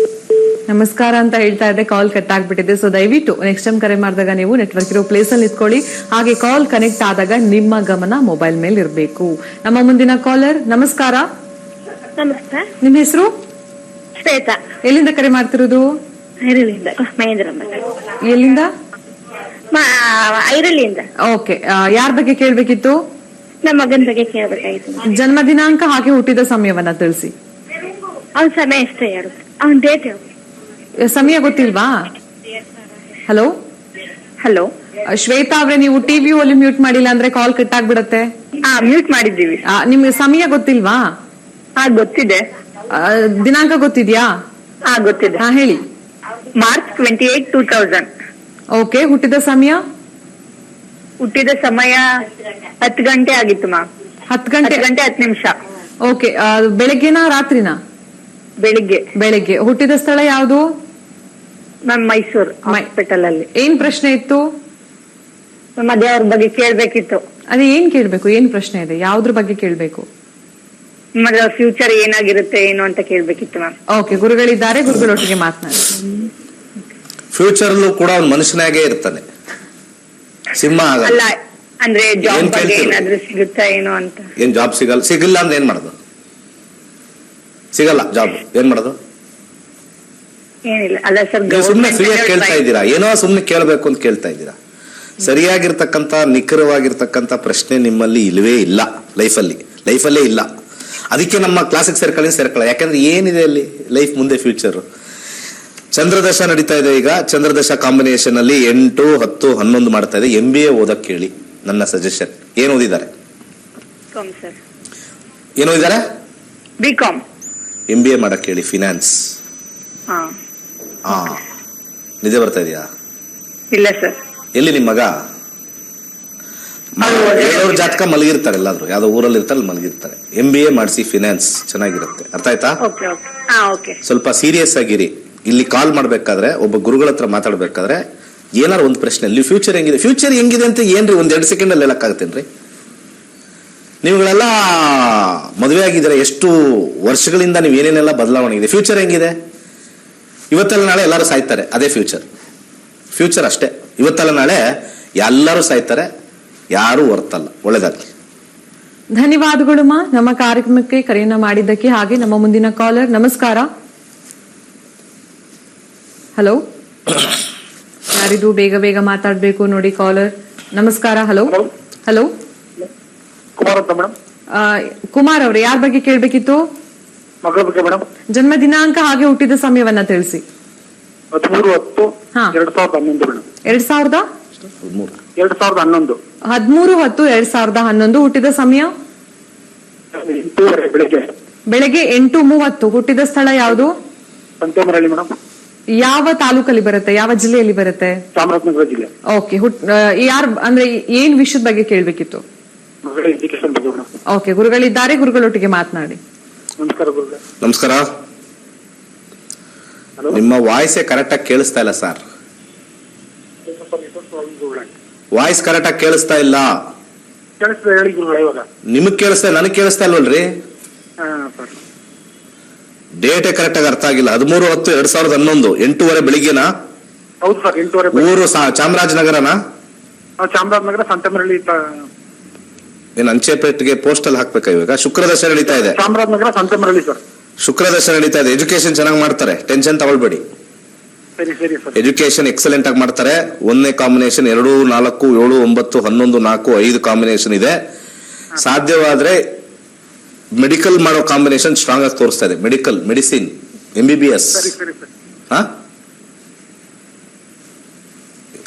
ನಮಸ್ಕಾರ ಅಂತ ಹೇಳ್ತಾ ಇದ್ದೆ, ಕಾಲ್ ಕಟ್ ಆಗ್ಬಿಟ್ಟಿದೆ. ಸೊ ದಯವಿಟ್ಟು ನೆಕ್ಸ್ಟ್ ಟೈಮ್ ಕರೆ ಮಾಡಿದಾಗ ನೀವು ನೆಟ್ವರ್ಕ್ ಇರೋ ಪ್ಲೇಸ್ ಅಲ್ಲಿ ನಿಂತ್ಕೊಳ್ಳಿ. ಹಾಗೆ ಕಾಲ್ ಕನೆಕ್ಟ್ ಆದಾಗ ನಿಮ್ಮ ಗಮನ ಮೊಬೈಲ್ ಮೇಲೆ ಇರಬೇಕು. ನಮ್ಮ ಮುಂದಿನ ಕಾಲರ್, ನಮಸ್ಕಾರ. ನಮಸ್ತೆ. ನಿಮ್ಮ ಹೆಸರು? ಶ್ವೇತಾ. ಎಲ್ಲಿಂದ ಕರೆ ಮಾಡ್ತಿರೋದು? ಮಹೇಂದ್ರ. ಎಲ್ಲಿಂದ? ಐರಳ್ಳಿಯಿಂದ. ಓಕೆ, ಯಾರ ಬಗ್ಗೆ ಕೇಳ್ಬೇಕಿತ್ತು? ನಮ್ಮ ಮಗನ ಬಗ್ಗೆ ಕೇಳಬೇಕಾಗಿತ್ತು. ಜನ್ಮ ದಿನಾಂಕ ಹಾಗೆ ಹುಟ್ಟಿದ ಸಮಯವನ್ನ ತಿಳಿಸಿ. ಅವ್ನ ಸಮಯ ಎಷ್ಟೇ ಯಾರು? ಅವ್ನ ಡೇಟ್ ಸಮಯ ಗೊತ್ತಿಲ್ವಾ? ಹಲೋ ಹಲೋ ಶ್ವೇತಾ ಅವ್ರೆ, ನೀವು ಟಿವಿ ಅಲ್ಲಿ ಮ್ಯೂಟ್ ಮಾಡಿಲ್ಲ ಅಂದ್ರೆ ಕಾಲ್ ಕಟ್ ಆಗ್ಬಿಡತ್ತೆ. ಮ್ಯೂಟ್ ಮಾಡಿದ್ದೀವಿ. ನಿಮ್ಗೆ ಸಮಯ ಗೊತ್ತಿಲ್ವಾ? ಗೊತ್ತಿದೆ. ದಿನಾಂಕ ಗೊತ್ತಿದ್ಯಾ? ಗೊತ್ತಿದೆ. ಹೇಳಿ. ಮಾರ್ಚ್ 28, 2000. ಓಕೆ, ಹುಟ್ಟಿದ ಸಮಯ? ಹುಟ್ಟಿದ ಸಮಯ 10 ಗಂಟೆ ಆಗಿತ್ತು ಮಾ. 10 ಗಂಟೆ 10 ನಿಮಿಷ. ಓಕೆ, ಬೆಳಗ್ಗೆನಾ ರಾತ್ರಿನಾ? ಬೆಳಿಗ್ಗೆ. ಹುಟ್ಟಿದ ಸ್ಥಳ ಯಾವುದು? ಮ್ಯಾಮ್ ಮೈಸೂರು ಹಾಸ್ಪಿಟಲ್ ಅಲ್ಲಿ. ಏನ್ ಪ್ರಶ್ನೆ ಇತ್ತು? ಅದೇ ಅವ್ರ ಬಗ್ಗೆ ಕೇಳ್ಬೇಕಿತ್ತು. ಅದೇ ಏನ್ ಕೇಳ್ಬೇಕು? ಏನ್ ಪ್ರಶ್ನೆ ಇದೆ? ಯಾವ್ದ್ರ ಬಗ್ಗೆ ಕೇಳ್ಬೇಕು? ಮತ್ತೆ ಫ್ಯೂಚರ್ ಏನಾಗಿರುತ್ತೆ ಏನು ಅಂತ ಕೇಳ್ಬೇಕಿತ್ತು ಮ್ಯಾಮ್. ಓಕೆ, ಗುರುಗಳಿದ್ದಾರೆ, ಗುರುಗಳೊಟ್ಟಿಗೆ ಮಾತನಾಡಿ. ಫ್ಯೂಚರ್ ಕೂಡ ಅವ್ನು ಮನುಷ್ಯನಾಗೇ ಇರ್ತಾನೆ, ಸಿಂಹ ಅಲ್ಲ. ಅಂದ್ರೆ ಜಾಬ್ ಬಗ್ಗೆ ಏನಾದ್ರೂ ಸಿಗುತ್ತಾ ಏನೋ ಅಂತ. ಏನ್ ಜಾಬ್ ಸಿಗಲ್ಲ ಅಂದ್ರೆ ಏನ್ ಮಾಡೋದು? ಸಿಗಲ್ಲ ಜಾಬ್, ಏನ್ ಮಾಡೋದು? ಏನಿಲ್ಲ. ಅಲ್ಲ ಸರ್, ನೀವು ಸುಮ್ನೆ ಫ್ರೀಯಾಗಿ ಕೇಳ್ತಾ ಇದ್ದೀರಾ, ಏನೋ ಸುಮ್ನೆ ಕೇಳ್ಬೇಕು ಅಂತ ಕೇಳ್ತಾ ಇದ್ದೀರಾ. ಸರಿಯಾಗಿರ್ತಕ್ಕಂಥ ನಿಖರವಾಗಿರ್ತಕ್ಕಂಥ ಪ್ರಶ್ನೆ ನಿಮ್ಮಲ್ಲಿ ಇಲ್ವೇ ಇಲ್ಲ. ಲೈಫಲ್ಲೇ ಇಲ್ಲ. ಅದಕ್ಕೆ ನಮ್ಮ ಕ್ಲಾಸಿಕ್ ಸೇರ್ಕೊಳ್ಳಿ. ಯಾಕಂದ್ರೆ ಏನಿದೆ ಅಲ್ಲಿ ಲೈಫ್ ಮುಂದೆ ಫ್ಯೂಚರ್. ಚಂದ್ರದಶ ನಡೀತಾ ಇದೆ ಈಗ. ಚಂದ್ರದಶ ಕಾಂಬಿನೇಷನ್ ಅಲ್ಲಿ 8, 10, 11 ಮಾಡ್ತಾ ಇದೆ. MBA ಓದಕ್ ಕೇಳಿ, ನನ್ನ ಸಜೆಷನ್. ಏನ್ ಓದಿದ್ದಾರೆ? ಏನ್ ಓದಿದ್ದಾರೆ? ಬಿಕಾಮ್. MBA ಮಾಡಕ್ ಕೇಳಿ, ಫಿನಾನ್ಸ್. ನಿದ್ದೆ ಬರ್ತಾ ಇದೆಯಾ? ಇಲ್ಲ ಸರ್. ಎಲ್ಲಿ ನಿಮ್ಮ ಮಗ? ಕೆಲವ್ರ ಜಾತಕ ಮಲಗಿರ್ತಾರೆ, ಎಲ್ಲಾದ್ರು ಯಾವ್ದೋ ಊರಲ್ಲಿ ಇರ್ತಾರೆ, ಮಲಗಿರ್ತಾರೆ. MBA ಮಾಡಿಸಿ ಫಿನಾನ್ಸ್ ಚೆನ್ನಾಗಿರುತ್ತೆ. ಅರ್ಥ ಆಯ್ತಾ? ಸ್ವಲ್ಪ ಸೀರಿಯಸ್ ಆಗಿರಿ. ಇಲ್ಲಿ ಕಾಲ್ ಮಾಡ್ಬೇಕಾದ್ರೆ ಒಬ್ಬ ಗುರುಗಳ ಹತ್ರ ಮಾತಾಡ್ಬೇಕಾದ್ರೆ ಏನಾರು ಒಂದು ಪ್ರಶ್ನೆ, ಇಲ್ಲಿ ಫ್ಯೂಚರ್ ಹೆಂಗಿದೆ ಅಂತ ಏನ್ರಿ ಒಂದ್ 2 ಸೆಕೆಂಡ್ ಅಲ್ಲಿ ಹೇಳಕ್ಕಾಗತ್ತೇನ್ರಿ? ನೀವುಗಳೆಲ್ಲ ಮದುವೆ ಆಗಿದ್ರೆ ಎಷ್ಟು ವರ್ಷಗಳಿಂದ ನೀವು ಏನೇನೆಲ್ಲ ಬದಲಾವಣೆ ಇದೆ. ಫ್ಯೂಚರ್ ಹೆಂಗಿದೆ? ಇವತ್ತೆಲ್ಲ ನಾಳೆ ಎಲ್ಲರೂ ಸಾಯ್ತಾರೆ, ಅದೇ ಫ್ಯೂಚರ್ ಅಷ್ಟೇ. ಇವತ್ತೆಲ್ಲ ನಾಳೆ ಎಲ್ಲರೂ ಸಾಯ್ತಾರೆ, ಯಾರು ಹೊರ್ತಲ್ಲ. ಒಳ್ಳೇದಾಗ್ಲಿ. ಧನ್ಯವಾದಗಳು ಮಾ ನಮ್ಮ ಕಾರ್ಯಕ್ರಮಕ್ಕೆ ಕರೆಯನ್ನ ಮಾಡಿದ್ದಕ್ಕೆ. ಹಾಗೆ ನಮ್ಮ ಮುಂದಿನ ಕಾಲರ್. ನಮಸ್ಕಾರ. ಹಲೋ, ಯಾರಿದು? ಬೇಗ ಮಾತಾಡ್ಬೇಕು ನೋಡಿ ಕಾಲರ್. ನಮಸ್ಕಾರ. ಹಲೋ. ಕುಮಾರ್ ಅಂತ ಮೇಡಮ್. ಕುಮಾರ್ ಅವ್ರೆ, ಯಾರ ಬಗ್ಗೆ ಕೇಳ್ಬೇಕಿತ್ತು? ಮಗಳ ಬಗ್ಗೆ ಮೇಡಮ್. ಜನ್ಮ ದಿನಾಂಕ ಹಾಗೆ ಹುಟ್ಟಿದ ಸಮಯವನ್ನ ತಿಳಿಸಿ. 13/10/2011 ಮೇಡಮ್. 2011. 13/10/2011. ಹುಟ್ಟಿದ ಸಮಯ 8:30 ಬೆಳಗ್ಗೆ 8:30. ಹುಟ್ಟಿದ ಸ್ಥಳ ಯಾವುದು? ಸಂತೇಮರಹಳ್ಳಿ ಮೇಡಮ್. ಯಾವ ತಾಲೂಕಲ್ಲಿ ಬರುತ್ತೆ, ಯಾವ ಜಿಲ್ಲೆಯಲ್ಲಿ ಬರುತ್ತೆ? ಚಾಮರಾಜನಗರ ಜಿಲ್ಲೆ. ಓಕೆ. ಯಾರು ಅಂದ್ರೆ ಏನ್ ವಿಷಯದ ಬಗ್ಗೆ ಕೇಳ್ಬೇಕಿತ್ತು? ಮಗಳ ಎಜುಕೇಶನ್ ಬಗ್ಗೆ ಮೇಡಮ್. ಓಕೆ, ಗುರುಗಳಿದ್ದಾರೆ, ಗುರುಗಳೊಟ್ಟಿಗೆ ಮಾತನಾಡಿ. ನಮಸ್ಕಾರ ಗುರುಗಳೇ. ನಮಸ್ಕಾರ. ನಿಮ್ಮ ವಾಯ್ಸೇ ಕರೆಕ್ಟ್ ಆಗಿ ಕೇಳಿಸ್ತಾ ಇಲ್ಲ ಸರ್. ವಾಯ್ಸ್ ಕರೆಕ್ಟ್ ಆಗಿ ಕೇಳಿಸ್ತಾ ಇಲ್ಲ. ಕೇಳಿಸ್ತದೆ ಹೇಳಿ ಗುರುಗಳೇ. ಇವಾಗ ನಿಮಗ್ ಕೇಳಿಸ್ತಾ, ನನಗ್ ಕೇಳಿಸ್ತಾ ಇಲ್ವಲ್ರಿ? ಡೇಟೇ ಕರೆಕ್ಟ್ ಆಗಿ ಅರ್ಥ ಆಗಿಲ್ಲ. 13/10/2011. 8:30 ಬೆಳಿಗ್ಗೆನಾ? ಹೌದು ಸರ್, 8:30. ಊರು ಚಾಮರಾಜನಗರನಾ? ಚಾಮರಾಜನಗರ ಸಂತೇಮರಹಳ್ಳಿ. ಏನ್ ಅಂಚೆಪೇಟೆಗೆ ಪೋಸ್ಟಲ್ ಹಾಕ್ಬೇಕಾ? ಇವಾಗ ಶುಕ್ರದಶ ನಡೀತಾ ಇದೆ. ಚಾಮರಾಜನಗರ ಸಂತೇಮರಹಳ್ಳಿ ಸರ್. ಶುಕ್ರದಶ ನಡೀತಾ ಇದೆ. ಎಜುಕೇಶನ್ ಚೆನ್ನಾಗಿ ಮಾಡ್ತಾರೆ, ಟೆನ್ಷನ್ ತಗೊಳ್ಬೇಡಿ. ಸರಿ ಸರ್. ಎಜುಕೇಶನ್ ಎಕ್ಸಲೆಂಟ್ ಆಗಿ ಮಾಡ್ತಾರೆ. 1ನೇ ಕಾಂಬಿನೇಷನ್ 2, 4, 7, 9, 11, 4, 5 ಕಾಂಬಿನೇಷನ್ ಇದೆ. ಸಾಧ್ಯವಾದ್ರೆ ಮೆಡಿಕಲ್ ಮಾಡೋ ಕಾಂಬಿನೇಷನ್ ಸ್ಟ್ರಾಂಗ್ ಆಗಿ ತೋರಿಸ್ತಾ ಇದೆ. Medicine, MBBS.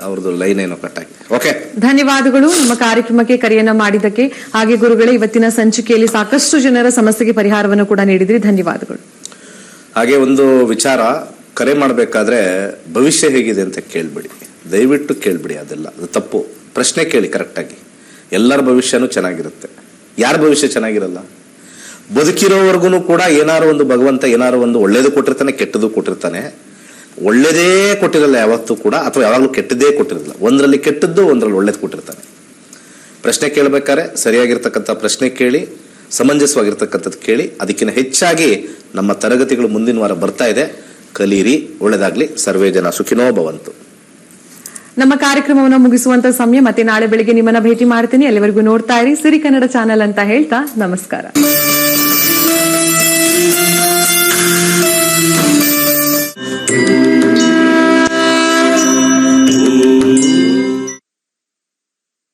ಅವ್ರದ್ದು ಲೈನ್ ಏನೋ ಕಟ್ಟಾಗಿ. ಓಕೆ, ಧನ್ಯವಾದಗಳು ನಮ್ಮ ಕಾರ್ಯಕ್ರಮಕ್ಕೆ ಕರೆಯನ್ನ ಮಾಡಿದ್ದಕ್ಕೆ. ಹಾಗೆ ಗುರುಗಳೇ, ಇವತ್ತಿನ ಸಂಚಿಕೆಯಲ್ಲಿ ಸಾಕಷ್ಟು ಜನರ ಸಮಸ್ಯೆಗೆ ಪರಿಹಾರವನ್ನು ಕೂಡ ನೀಡಿದ್ರಿ. ಧನ್ಯವಾದಗಳು. ಹಾಗೆ ಒಂದು ವಿಚಾರ, ಕರೆ ಮಾಡಬೇಕಾದ್ರೆ ಭವಿಷ್ಯ ಹೇಗಿದೆ ಅಂತ ಕೇಳ್ಬಿಡಿ, ದಯವಿಟ್ಟು ಕೇಳ್ಬಿಡಿ. ಅದೆಲ್ಲ ಅದು ತಪ್ಪು. ಪ್ರಶ್ನೆ ಕೇಳಿ ಕರೆಕ್ಟಾಗಿ. ಎಲ್ಲರ ಭವಿಷ್ಯನೂ ಚೆನ್ನಾಗಿರುತ್ತೆ, ಯಾರ ಭವಿಷ್ಯ ಚೆನ್ನಾಗಿರಲ್ಲ. ಬದುಕಿರೋವರೆಗೂ ಕೂಡ ಏನಾರು ಒಂದು ಭಗವಂತ ಏನಾರು ಒಂದು ಒಳ್ಳೇದು ಕೊಟ್ಟಿರ್ತಾನೆ, ಕೆಟ್ಟದ್ದು ಕೊಟ್ಟಿರ್ತಾನೆ. ಒಳ್ಳೇದೇ ಕೊಟ್ಟಿರಲ್ಲ ಯಾವತ್ತೂ ಕೂಡ, ಅಥವಾ ಯಾವಾಗಲೂ ಕೆಟ್ಟದ್ದೇ ಕೊಟ್ಟಿರಲ್ಲ. ಒಂದರಲ್ಲಿ ಕೆಟ್ಟದ್ದು, ಒಂದರಲ್ಲಿ ಒಳ್ಳೇದು ಕೊಟ್ಟಿರ್ತಾನೆ. ಪ್ರಶ್ನೆ ಕೇಳಬೇಕಾದ್ರೆ ಸರಿಯಾಗಿರ್ತಕ್ಕಂಥ ಪ್ರಶ್ನೆ ಕೇಳಿ, ಸಮಂಜಸವಾಗಿರ್ತಕ್ಕಂಥದ್ದು ಕೇಳಿ. ಅದಕ್ಕಿಂತ ಹೆಚ್ಚಾಗಿ ನಮ್ಮ ತರಗತಿಗಳು ಮುಂದಿನ ವಾರ ಬರ್ತಾ ಇದೆ, ಕಲೀರಿ. ಒಳ್ಳೇದಾಗ್ಲಿ. ಸರ್ವೇ ಜನ ಸುಖಿನೋ ಭವಂತು. ನಮ್ಮ ಕಾರ್ಯಕ್ರಮವನ್ನು ಮುಗಿಸುವಂತ ಸಮಯ. ಮತ್ತೆ ನಾಳೆ ಬೆಳಿಗ್ಗೆ ನಿಮ್ಮನ್ನ ಭೇಟಿ ಮಾಡ್ತೀನಿ. ಅಲ್ಲಿವರೆಗೂ ನೋಡ್ತಾ ಇರಿ ಸಿರಿ ಕನ್ನಡ ಚಾನೆಲ್ ಅಂತ ಹೇಳ್ತಾ ನಮಸ್ಕಾರ.